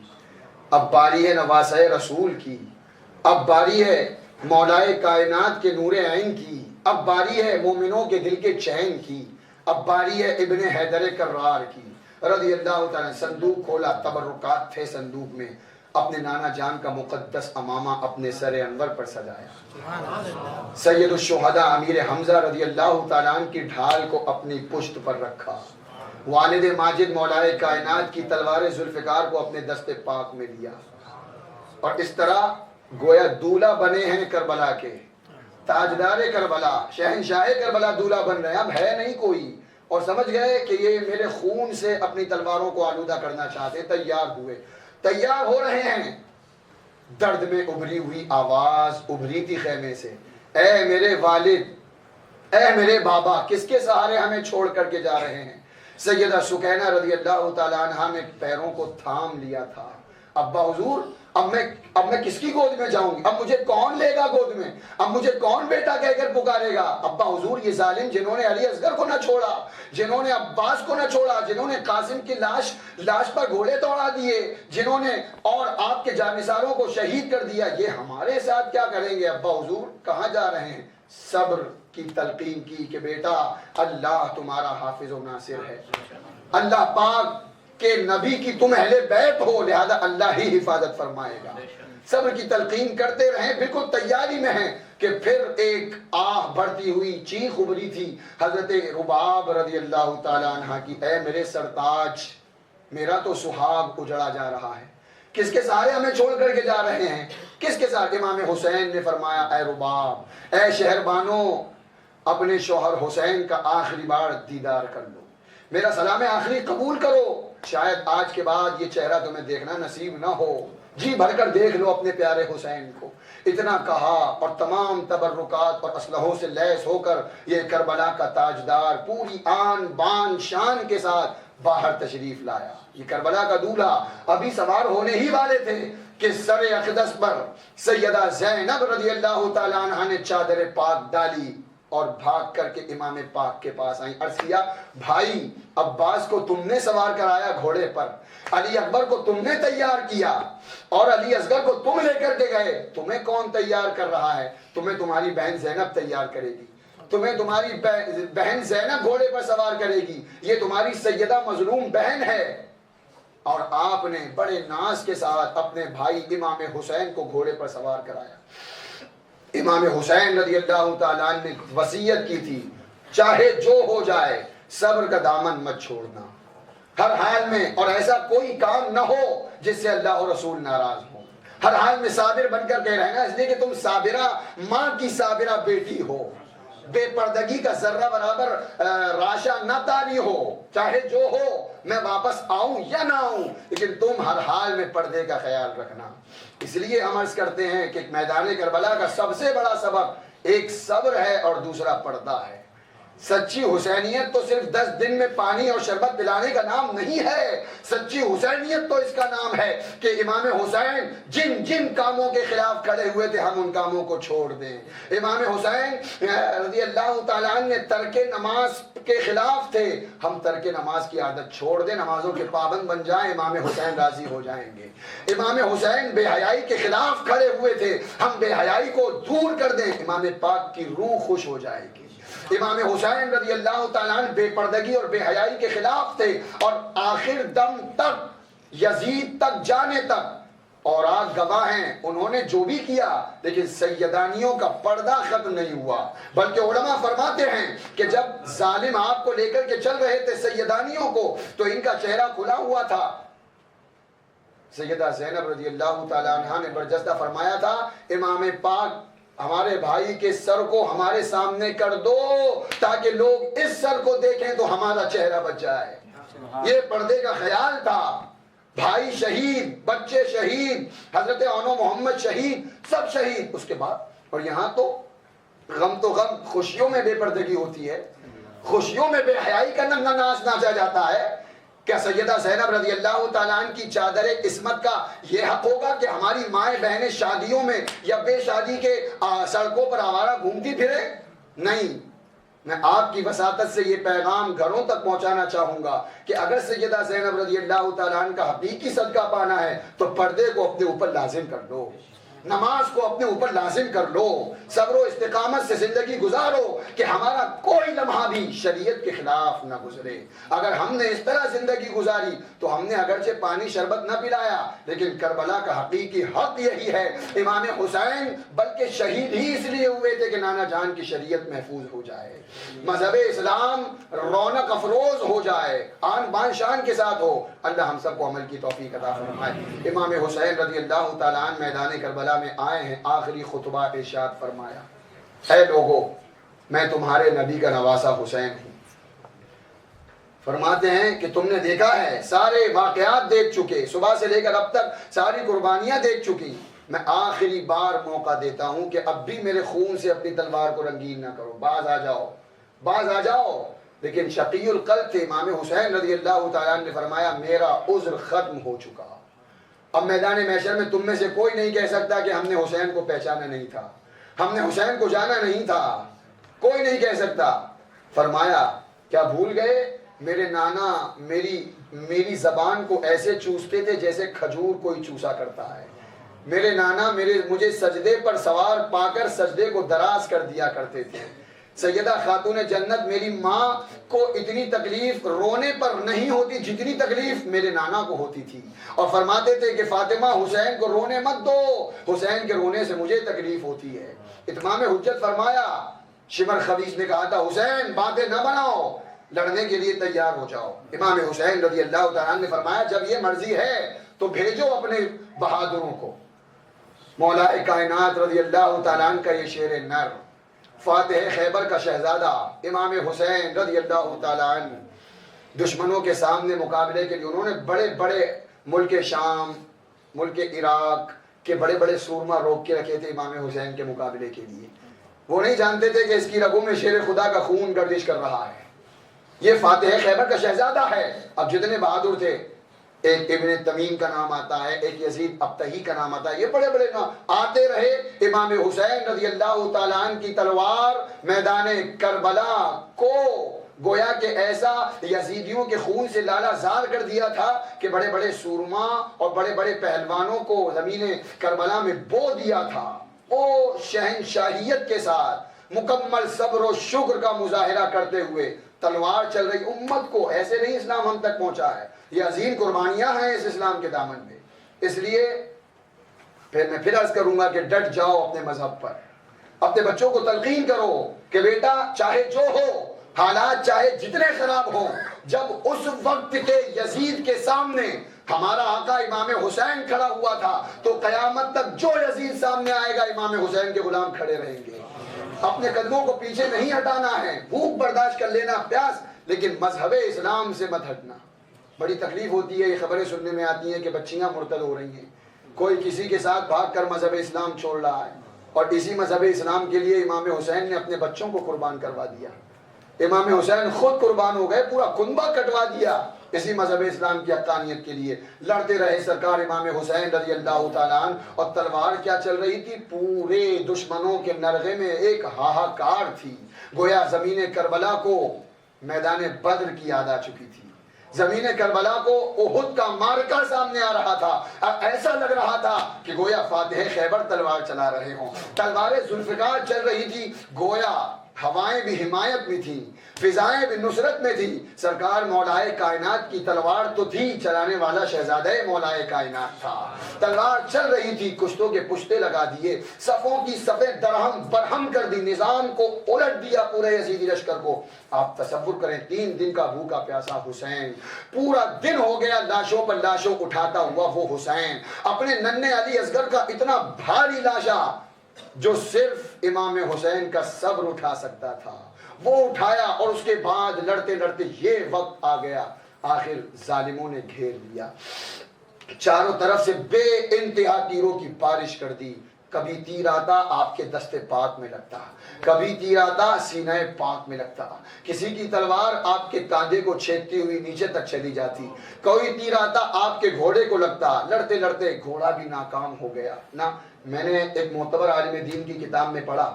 اب باری ہے نواسہ رسول کی، اب باری ہے مولائے کائنات کے نور عین کی، اب باری ہے مومنوں کے دل کے چین کی، اب باری ہے ابن حیدر کرار کی رضی اللہ تعالیٰ۔ صندوق کھولا، تبرکات تھے صندوق میں، اپنے نانا جان کا مقدس امامہ اپنے سر انور پر سجایا، سید الشہداء امیر حمزہ رضی اللہ تعالیٰ عنہ کی ڈھال کو اپنی پشت پر رکھا، والد ماجد مولائے کائنات کی تلوار ذوالفقار کو اپنے دست پاک میں لیا، اور اس طرح گویا دولہا بنے ہیں کربلا کے، تاجدار کربلا، شہنشاہ کربلا دولہا بن رہے ہیں، اب ہے نہیں کوئی، اور سمجھ گئے کہ یہ میرے خون سے اپنی تلواروں کو آلودہ کرنا چاہتے، تیار ہوئے، تیار ہو رہے ہیں۔ درد میں ابھری ہوئی آواز ابھری تھی خیمے سے، اے میرے والد، اے میرے بابا، کس کے سہارے ہمیں چھوڑ کر کے جا رہے ہیں؟ سیدہ سکینہ رضی اللہ تعالیٰ عنہ نے پیروں کو تھام لیا تھا، ابا حضور اب میں کس کی گود میں جاؤں گی؟ اب مجھے کون لے گا گود میں؟ اب مجھے کون بیٹا کہہ کر پکارے گا؟ ابا حضور یہ ظالم جنہوں نے علی اصغر کو نہ چھوڑا، جنہوں نے عباس کو نہ چھوڑا، جنہوں نے قاسم کی لاش پر گھوڑے دوڑا دیے، جنہوں نے اور آپ کے جانثاروں کو شہید کر دیا، یہ ہمارے ساتھ کیا کریں گے؟ ابا حضور کہاں جا رہے ہیں؟ صبر کی تلقین کی کہ بیٹا اللہ تمہارا حافظ و ناصر ہے، اللہ پاک کہ نبی کی تم اہل بیت ہو، لہذا اللہ ہی حفاظت فرمائے گا۔ صبر کی تلقین کرتے رہیں، بالکل تیاری میں ہیں کہ پھر ایک آہ بڑھتی ہوئی چیخ ابھری تھی حضرت رباب رضی اللہ تعالیٰ عنہ کی، اے میرے سرتاج، میرا تو سہاگ اجڑا جا رہا ہے، کس کے سارے ہمیں چھوڑ کر کے جا رہے ہیں؟ کس کے ساتھ؟ امام حسین نے فرمایا، اے رباب، اے شہربانو، اپنے شوہر حسین کا آخری بار دیدار کر لو، میرا سلام آخری قبول کرو، شاید آج کے بعد یہ چہرہ تمہیں دیکھنا نصیب نہ ہو، جی بھر کر دیکھ لو اپنے پیارے حسین کو۔ اتنا کہا اور تمام تبرکات اور اسلحوں سے لیس ہو کر یہ کربلا کا تاجدار پوری آن بان شان کے ساتھ باہر تشریف لایا۔ یہ کربلا کا دولہا ابھی سوار ہونے ہی والے تھے کہ سر اقدس پر سیدہ زینب رضی اللہ تعالیٰ عنہ نے چادر پاک ڈالی اور بھاگ کر کے امام پاک کے پاس آئیں، عرض کیا، بھائی عباس کو تم نے سوار کرایا گھوڑے پر، علی اکبر کو تم نے تیار کیا اور علی اصغر کو تم لے کر کے گئے، تمہیں کون تیار کر رہا ہے؟ تمہیں تمہاری بہن زینب تیار کرے گی، تمہیں تمہاری بہن زینب گھوڑے پر سوار کرے گی، یہ تمہاری سیدہ مظلوم بہن ہے۔ اور آپ نے بڑے ناز کے ساتھ اپنے بھائی امام حسین کو گھوڑے پر سوار کرایا۔ امام حسین رضی اللہ تعالیٰ نے وصیت کی تھی، چاہے جو ہو جائے صبر کا دامن مت چھوڑنا ہر حال میں، اور ایسا کوئی کام نہ ہو جس سے اللہ اور رسول ناراض ہو، ہر حال میں صابر بن کر کے رہنا، اس لیے کہ تم صابرہ ماں کی صابرہ بیٹی ہو، بے پردگی کا ذرہ برابر راشا نہ تاری ہو، چاہے جو ہو میں واپس آؤں یا نہ آؤں، لیکن تم ہر حال میں پردے کا خیال رکھنا۔ اس لیے ہم عرض کرتے ہیں کہ میدان کربلا کا سب سے بڑا سبق ایک صبر ہے اور دوسرا پردہ ہے۔ سچی حسینیت تو صرف 10 دن میں پانی اور شربت پلانے کا نام نہیں ہے، سچی حسینیت تو اس کا نام ہے کہ امام حسین جن جن کاموں کے خلاف کھڑے ہوئے تھے ہم ان کاموں کو چھوڑ دیں۔ امام حسین رضی اللہ تعالیٰ عنہ نے ترک نماز کے خلاف تھے، ہم ترک نماز کی عادت چھوڑ دیں، نمازوں کے پابند بن جائیں، امام حسین راضی ہو جائیں گے۔ امام حسین بے حیائی کے خلاف کھڑے ہوئے تھے، ہم بے حیائی کو دور کر دیں، امام پاک کی روح خوش ہو جائے گی۔ امام حسین رضی اللہ تعالیٰ عنہ بے پردگی اور بے حیائی کے خلاف تھے، اور آخر دم تک یزید تک جانے تک، اور آج گواہ ہیں انہوں نے جو بھی کیا، لیکن سیدانیوں کا پردہ ختم نہیں ہوا، بلکہ علماء فرماتے ہیں کہ جب ظالم آپ کو لے کر کے چل رہے تھے سیدانیوں کو، تو ان کا چہرہ کھلا ہوا تھا۔ سیدہ زینب رضی اللہ تعالیٰ عنہ نے برجستہ فرمایا تھا، امام پاک ہمارے بھائی کے سر کو ہمارے سامنے کر دو تاکہ لوگ اس سر کو دیکھیں تو ہمارا چہرہ بچ جائے۔ یہ پردے کا خیال تھا۔ بھائی شہید، بچے شہید، حضرت عنو محمد شہید، سب شہید۔ اس کے بعد اور یہاں تو غم تو غم، خوشیوں میں بے پردگی ہوتی ہے، خوشیوں میں بے حیائی کا ننگا ناچ ناچا جاتا ہے۔ کیا سیدہ زینب رضی اللہ تعالیٰ عنہ کی چادر عصمت کا یہ حق ہوگا کہ ہماری مائیں بہنیں شادیوں میں یا بے شادی کے سڑکوں پر آوارہ گھومتی پھرے؟ نہیں۔ میں آپ کی وساطت سے یہ پیغام گھروں تک پہنچانا چاہوں گا کہ اگر سیدہ زینب رضی اللہ تعالیٰ عنہ کا حقیقی صدقہ پانا ہے تو پردے کو اپنے اوپر لازم کر دو۔ نماز کو اپنے اوپر لازم کر لو، صبر و استقامت سے زندگی گزارو کہ ہمارا کوئی لمحہ بھی شریعت کے خلاف نہ گزرے۔ اگر ہم نے اس طرح زندگی گزاری تو ہم نے اگرچہ پانی شربت نہ پلایا، لیکن کربلا کا حقیقی حق یہی ہے۔ امام حسین بلکہ شہید ہی اس لیے ہوئے تھے کہ نانا جان کی شریعت محفوظ ہو جائے، مذہب اسلام رونق افروز ہو جائے، آن بان شان کے ساتھ ہو۔ اللہ ہم سب کو عمل کی توفیق عطا فرمائے۔ امام حسین رضی اللہ تعالیٰ عنہ میدان کربلا میں آئے ہیں، آخری خطبہ ارشاد فرمایا، اے لوگو، میں تمہارے نبی کا نواسہ حسین ہوں۔ فرماتے ہیں کہ تم نے دیکھا ہے، سارے واقعات دیکھ چکے، صبح سے لے کر اب تک ساری قربانیاں دیکھ چکی، میں آخری بار موقع دیتا ہوں کہ اب بھی میرے خون سے اپنی تلوار کو رنگین نہ کرو، باز آ جاؤ، باز آ جاؤ۔ لیکن شقی القلب تھے امام حسین رضی اللہ تعالیٰ نے فرمایا، میرا عذر ختم ہو چکا، اب میدان محشر میں تم میں سے کوئی نہیں کہہ سکتا کہ ہم نے حسین کو پہچانا نہیں تھا، ہم نے حسین کو جانا نہیں تھا، کوئی نہیں کہہ سکتا۔ فرمایا، کیا بھول گئے میرے نانا میری زبان کو ایسے چوستے تھے جیسے کھجور کوئی چوسا کرتا ہے، میرے نانا مجھے سجدے پر سوار پا کر سجدے کو دراز کر دیا کرتے تھے۔ سیدہ خاتون جنت میری ماں کو اتنی تکلیف رونے پر نہیں ہوتی جتنی تکلیف میرے نانا کو ہوتی تھی، اور فرماتے تھے کہ فاطمہ حسین کو رونے مت دو، حسین کے رونے سے مجھے تکلیف ہوتی ہے۔ اتمام حجت فرمایا، شمر خبیث نے کہا تھا، حسین باتیں نہ بناؤ، لڑنے کے لیے تیار ہو جاؤ۔ امام حسین رضی اللہ تعالیٰ نے فرمایا، جب یہ مرضی ہے تو بھیجو اپنے بہادروں کو۔ مولا کائنات رضی اللہ تعالیٰ عنہ کا یہ شیر نر، فاتح خیبر کا شہزادہ امام حسین رضی اللہ تعالیٰ عنہ، دشمنوں کے سامنے مقابلے کے لیے انہوں نے بڑے بڑے ملک شام، ملک عراق کے بڑے بڑے سورما روک کے رکھے تھے امام حسین کے مقابلے کے لیے۔ وہ نہیں جانتے تھے کہ اس کی رگوں میں شیر خدا کا خون گردش کر رہا ہے، یہ فاتح خیبر کا شہزادہ ہے۔ اب جتنے بہادر تھے، ایک ابن تمیم کا نام آتا ہے، ایک یزید ابتہی کا نام آتا ہے، یہ بڑے بڑے نام آتے رہے۔ امام حسین رضی اللہ تعالیٰ عنہ کی تلوار میدان کربلا کو گویا کہ ایسا یزیدیوں کے خون سے لالا زار کر دیا تھا کہ بڑے بڑے سورما اور بڑے بڑے پہلوانوں کو زمین کربلا میں بو دیا تھا۔ وہ شہنشاہیت کے ساتھ مکمل صبر و شکر کا مظاہرہ کرتے ہوئے تلوار چل رہی امت کو، ایسے نہیں اسلام ہم تک پہنچا ہے، یہ عظیم قربانیاں ہیں اس اسلام کے دامن میں۔ اس لیے میں پھر عرض کروں گا کہ ڈٹ جاؤ اپنے مذہب پر، اپنے بچوں کو تلقین کرو کہ بیٹا چاہے جو ہو، حالات چاہے جتنے خراب ہوں، جب اس وقت کے یزید کے سامنے ہمارا آقا امام حسین کھڑا ہوا تھا تو قیامت تک جو یزید سامنے آئے گا امام حسین کے غلام کھڑے رہیں گے۔ اپنے قدموں کو پیچھے نہیں ہٹانا ہے، بھوک برداشت کر لینا، پیاس، لیکن مذہب اسلام سے مت ہٹنا۔ بڑی تکلیف ہوتی ہے، یہ خبریں سننے میں آتی ہیں کہ بچیاں مرتد ہو رہی ہیں، کوئی کسی کے ساتھ بھاگ کر مذہب اسلام چھوڑ رہا ہے، اور اسی مذہب اسلام کے لیے امام حسین نے اپنے بچوں کو قربان کروا دیا۔ امام حسین خود قربان ہو گئے، پورا کنبہ کٹوا دیا اسی مذہب اسلام کی حقانیت کے لیے۔ لڑتے رہے سرکار امام حسین رضی اللہ تعالیٰ عنہ، اور تلوار کیا چل رہی تھی، پورے دشمنوں کے نرغے میں ایک ہاہاکار تھی، گویا زمین کربلا کو میدان بدر کی یاد آ چکی تھی، زمین کربلا کو احد کا مارکا سامنے آ رہا تھا، ایسا لگ رہا تھا کہ گویا فاتح خیبر تلوار چلا رہے ہوں، تلواریں ذوالفقار چل رہی تھی، گویا ہوائیں بھی حمایت میں تھیں، فضائیں بھی نصرت میں تھی۔ سرکار مولائے کائنات کی تلوار تو تھی، چلانے والا شہزادہ مولائے کائنات تھا۔ تلوار چل رہی تھی، کشتوں کے پشتے لگا دیے، صفوں کی صفیں درہم برہم کر دی، نظام کو الٹ دیا پورے یزیدی لشکر کو۔ آپ تصور کریں، 3 دن کا بھوکا پیاسا حسین، پورا دن ہو گیا لاشوں پر لاشوں اٹھاتا ہوا وہ حسین، اپنے ننھے علی اصغر کا اتنا بھاری لاشا جو صرف امام حسین کا صبر اٹھا سکتا تھا، وہ اٹھایا، اور اس کے بعد لڑتے لڑتے یہ وقت آ گیا، آخر ظالموں نے گھیر لیا، چاروں طرف سے بے انتہا تیروں کی بارش کر دی۔ کبھی تیر آتا آپ کے دستے پاک میں لگتا، کبھی تیر آتا سینہ پاک میں لگتا، کسی کی تلوار آپ کے کاندھے کو چھیدتی ہوئی نیچے تک چلی جاتی، کوئی تیر آتا آپ کے گھوڑے کو لگتا، لڑتے لڑتے گھوڑا بھی ناکام ہو گیا نا۔ میں نے ایک معتبر عالم دین کی کتاب میں پڑھا،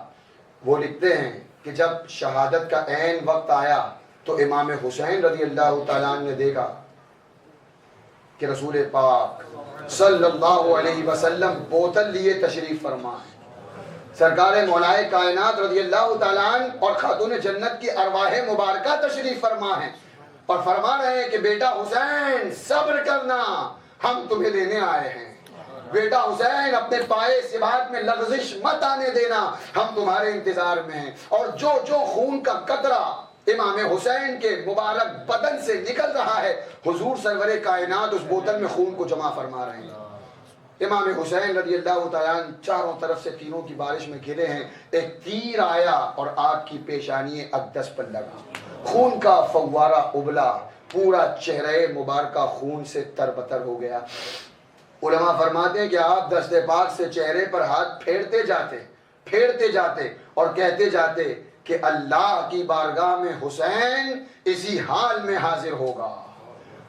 وہ لکھتے ہیں کہ جب شہادت کا عین وقت آیا تو امام حسین رضی اللہ تعالیٰ عنہ نے دیکھا کہ رسول پاک صلی اللہ علیہ وسلم بوتل لیے تشریف فرما ہے. سرکار مولائے کائنات رضی اللہ تعالیٰ عنہ اور خاتون جنت کی ارواح مبارکہ تشریف فرما ہیں اور فرما رہے ہیں کہ بیٹا حسین صبر کرنا، ہم تمہیں لینے آئے ہیں. بیٹا حسین اپنے پائے سباق میں لغزش مت آنے دینا، ہم تمہارے انتظار میں ہیں. اور جو جو خون کا قطرہ امام حسین کے مبارک بدن سے نکل رہا ہے، حضور سرور کائنات اس بوتل میں خون کو جمع فرما رہے ہیں. امام حسین رضی اللہ تعالیٰ عنہ چاروں طرف سے تیروں کی بارش میں گھرے ہیں. ایک تیر آیا اور آپ کی پیشانی اقدس پر لگا، خون کا فوارہ ابلا، پورا چہرہ مبارکہ خون سے تربتر ہو گیا. علماء فرماتے ہیں کہ آپ دست پاک سے چہرے پر ہاتھ پھیرتے جاتے اور کہتے جاتے کہ اللہ کی بارگاہ میں حسین اسی حال میں حاضر ہوگا،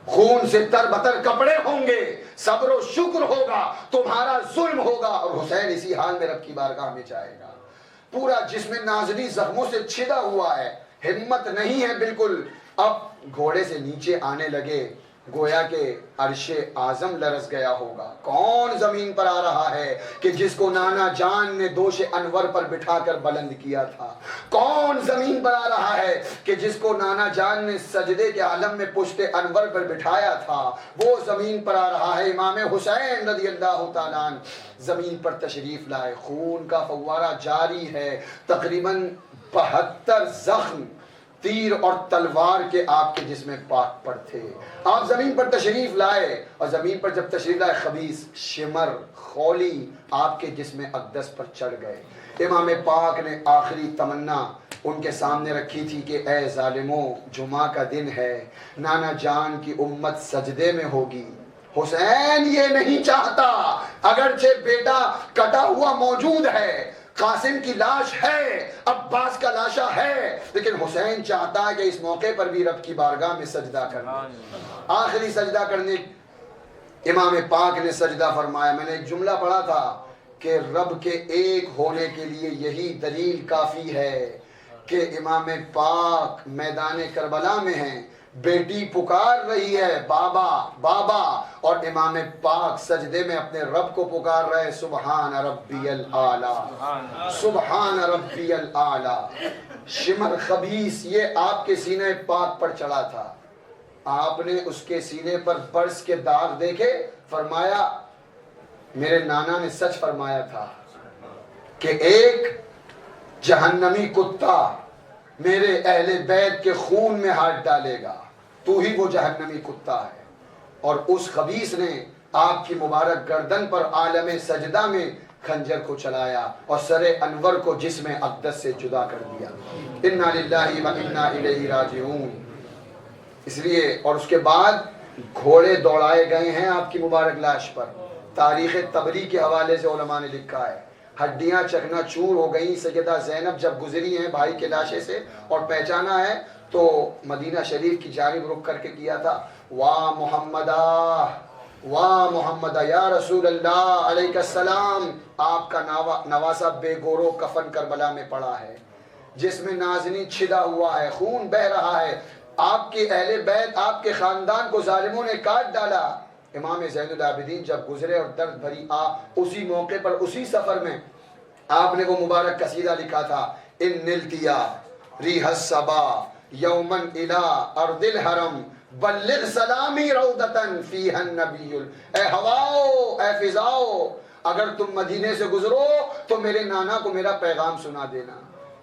خون سے تربتر کپڑے ہوں گے، صبر و شکر ہوگا، تمہارا ظلم ہوگا، اور حسین اسی حال میں رب کی بارگاہ میں جائے گا. پورا جسم نازلی زخموں سے چھدا ہوا ہے، ہمت نہیں ہے بالکل. اب گھوڑے سے نیچے آنے لگے، گویا کہ عرش اعظم لرز گیا ہوگا. کون زمین پر آ رہا ہے کہ جس کو نانا جان نے دوش انور پر بٹھا کر بلند کیا تھا؟ کون زمین پر آ رہا ہے کہ جس کو نانا جان نے سجدے کے عالم میں پشت انور پر بٹھایا تھا؟ وہ زمین پر آ رہا ہے. امام حسین رضی اللہ تعالیٰ عنہ زمین پر تشریف لائے، خون کا فوارہ جاری ہے. تقریباً 72 زخم تیر اور تلوار کے آپ کے جسم پاک پر تھے. آپ زمین پر تشریف لائے اور زمین پر جب تشریف لائے، خبیث شمر خولی آپ کے جسم اقدس پر چڑھ گئے. امام پاک نے آخری تمنا ان کے سامنے رکھی تھی کہ اے ظالموں، جمعہ کا دن ہے، نانا جان کی امت سجدے میں ہوگی. حسین یہ نہیں چاہتا، اگرچہ بیٹا کٹا ہوا موجود ہے، قاسم کی لاش ہے، عباس کا لاشا ہے، لیکن حسین چاہتا ہے کہ اس موقع پر بھی رب کی بارگاہ میں سجدہ کرنا. آخری سجدہ کرنے امام پاک نے سجدہ فرمایا. میں نے ایک جملہ پڑھا تھا کہ رب کے ایک ہونے کے لیے یہی دلیل کافی ہے کہ امام پاک میدان کربلا میں ہیں، بیٹی پکار رہی ہے بابا بابا، اور امام پاک سجدے میں اپنے رب کو پکار رہے، سبحان ربی الاعلی، سبحان ربی الاعلی. شمر خبیث یہ آپ کے سینے پاک پر چڑھا تھا. آپ نے اس کے سینے پر برس کے داغ دیکھے، فرمایا میرے نانا نے سچ فرمایا تھا کہ ایک جہنمی کتا میرے اہل بیت کے خون میں ہاتھ ڈالے گا، تو ہی وہ جہنمی کتا ہے. اور اس خبیث نے آپ کی مبارک گردن پر عالم سجدہ میں خنجر کو چلایا اور سر انور کو جسم اقدس سے جدا کر دیا. انا للہ و انا الیہ راجعون. اس لیے اور اس کے بعد گھوڑے دوڑائے گئے ہیں آپ کی مبارک لاش پر. تاریخ طبری کے حوالے سے علماء نے لکھا ہے ہڈیاں چکنا چور ہو گئیں. سیدہ زینب جب گزری ہیں بھائی کے لاشے سے اور پہچانا ہے تو مدینہ شریف کی جانب رخ کر کے کیا تھا، واہ محمدہ یا رسول اللہ علیہ السلام. آپ کا نواسہ بے گورو کفن کربلا میں پڑا ہے، جس میں نازنی چھدا ہوا ہے، خون بہ رہا ہے. آپ کے اہل بیت، آپ کے خاندان کو ظالموں نے کاٹ ڈالا. امام زین العابدین جب گزرے اور درد بھری اسی موقع پر اسی سفر میں آپ نے وہ مبارک قصیدہ لکھا تھا، ان نلتیا ریح الصبا یومن الى ارض الحرم بلغ سلامی روضتن فیہا النبی. اے ہواؤ، اے فضاؤ، اگر تم مدینے سے گزرو تو میرے نانا کو میرا پیغام سنا دینا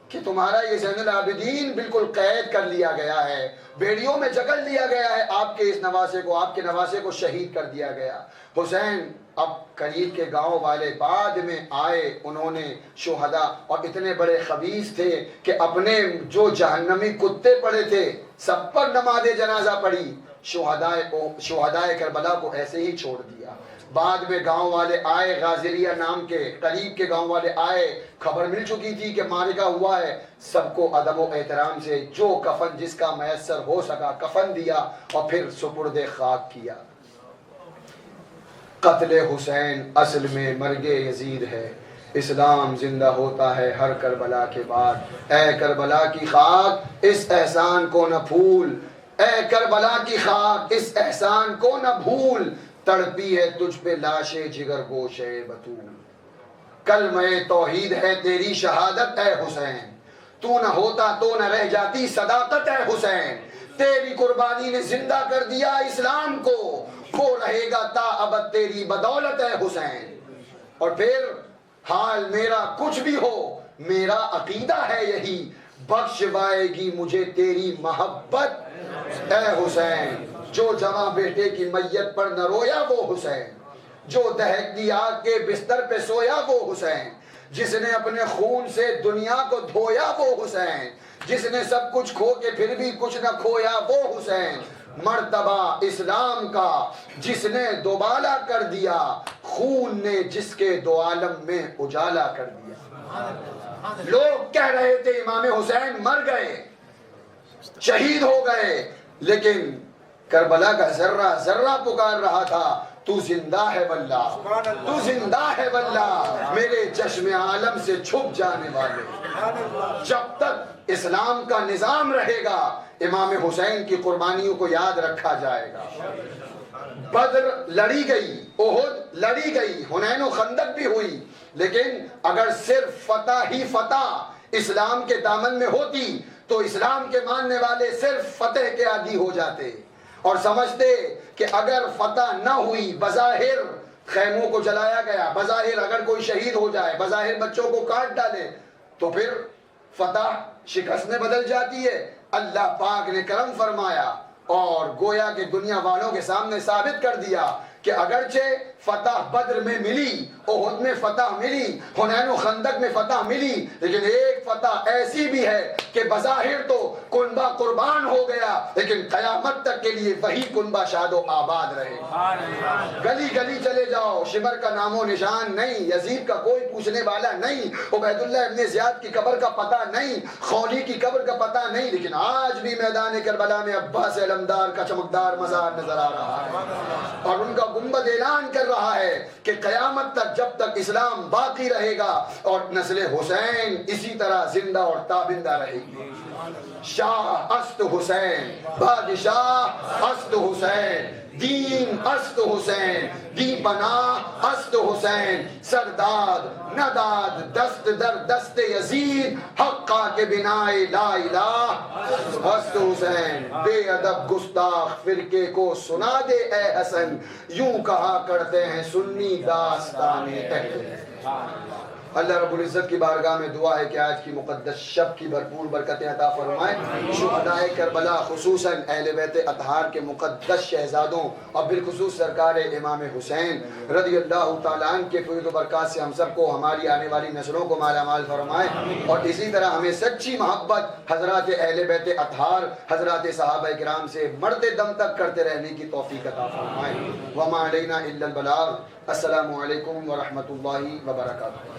کہ تمہارا یہ زین العابدین بالکل قید کر لیا گیا ہے، بیڑیوں میں جکڑ لیا گیا ہے، آپ کے اس نواسے کو، آپ کے نواسے کو شہید کر دیا گیا. حسین اب قریب کے گاؤں والے بعد میں آئے، انہوں نے شہداء اور اتنے بڑے خبیث تھے کہ اپنے جو جہنمی کتے پڑے تھے سب پر نماز جنازہ پڑھی، شہداء کربلا کو ایسے ہی چھوڑ دیا. بعد میں گاؤں والے آئے، غازریہ نام کے قریب کے گاؤں والے آئے، خبر مل چکی تھی کہ معرکہ ہوا ہے. سب کو ادب و احترام سے جو کفن جس کا میسر ہو سکا کفن دیا اور پھر سپرد خاک کیا. قتل حسین اصل میں مرگ یزید ہے. اسلام زندہ ہوتا ہے ہر کربلا کے بعد. اے کربلا کی خاک، اس احسان کو نہ پھول، اے کربلا کی خاک اس احسان کو نہ بھول، تڑپی ہے تجھ پہ لاش جگر گوش بطول۔ کلمہ توحید ہے تیری شہادت اے حسین، تو نہ ہوتا تو نہ رہ جاتی صداقت اے حسین، تیری قربانی نے زندہ کر دیا اسلام کو، وہ رہے گا تا ابد تیری بدولت اے حسین۔ اور پھر حال میرا کچھ بھی ہو میرا عقیدہ ہے یہی، بخشوائے گی مجھے تیری محبت اے حسین۔ جو جواں بیٹے کی میت پر نہ رویا وہ حسین، جو دہکتی آگ کے بستر پہ سویا وہ حسین، جس نے اپنے خون سے دنیا کو دھویا وہ حسین، جس نے سب کچھ کھو کے پھر بھی کچھ نہ کھویا وہ حسین۔ مرتبہ اسلام کا جس نے دوبالا کر دیا، خون نے جس کے دو عالم میں اجالا کر دیا۔ لوگ کہہ رہے تھے امام حسین مر گئے، شہید ہو گئے، لیکن کربلا کا ذرہ ذرہ پکار رہا تھا تو زندہ ہے واللہ، تو زندہ ہے واللہ، میرے چشم عالم سے چھپ جانے والے۔ جب تک اسلام کا نظام رہے گا امام حسین کی قربانیوں کو یاد رکھا جائے گا۔ بدر لڑی گئی، احد لڑی گئی، حنین و خندق بھی ہوئی، لیکن اگر صرف فتح ہی فتح اسلام کے دامن میں ہوتی تو اسلام کے ماننے والے صرف فتح کے عادی ہو جاتے اور سمجھتے کہ اگر فتح نہ ہوئی، بظاہر خیموں کو جلایا گیا، بظاہر اگر کوئی شہید ہو جائے، بظاہر بچوں کو کاٹ ڈالے تو پھر فتح شکست میں بدل جاتی ہے۔ اللہ پاک نے کرم فرمایا اور گویا کہ دنیا والوں کے سامنے ثابت کر دیا کہ اگرچہ فتح بدر میں ملی، احد میں فتح ملی، حنین و خندق میں فتح ملی، لیکن ایک فتح ایسی بھی ہے کہ بظاہر تو کنبہ قربان ہو گیا، لیکن قیامت تک کے لیے وہی کنبہ شاد و آباد رہے گا۔ گلی گلی چلے جاؤ، شبر کا نام و نشان نہیں، یزید کا کوئی پوچھنے والا نہیں، عبید اللہ ابن زیاد کی قبر کا پتہ نہیں، خولی کی قبر کا پتہ نہیں، لیکن آج بھی میدان کربلا میں عباس علمدار کا چمکدار مزار نظر آ رہا ہے، اور ان کا گنبد اعلان کر رہا ہے کہ قیامت تک جب تک اسلام باقی رہے گا اور نسل حسین اسی طرح زندہ اور تابندہ رہے گی۔ شاہ است حسین، بادشاہ است حسین، دین است حسین، دی بنا است حسین، سرداد نداد دست در دست یزید، حقا کے بنائے لا الہ است حسین۔ بے ادب گستاخ فرقے کو سنا دے اے حسن، یوں کہا کرتے ہیں سنی داستان اہل۔ اللہ رب العزت کی بارگاہ میں دعا ہے کہ آج کی مقدس شب کی بھرپور برکتیں عطا فرمائے۔ شہدائے کربلا خصوصاً اہل بیت اطہار کے مقدس شہزادوں اور بالخصوص سرکار امام حسین رضی اللہ تعالیٰ عنہ کے فیض و برکات سے ہم سب کو، ہماری آنے والی نسلوں کو مالا مال فرمائے، اور اسی طرح ہمیں سچی محبت حضرات اہل بیت اطہار، حضرات صحابہ کرام سے مرتے دم تک کرتے رہنے کی توفیق عطا فرمائے۔ وما علینا الا البلاغ۔ السلام علیکم ورحمۃ اللہ وبرکاتہ۔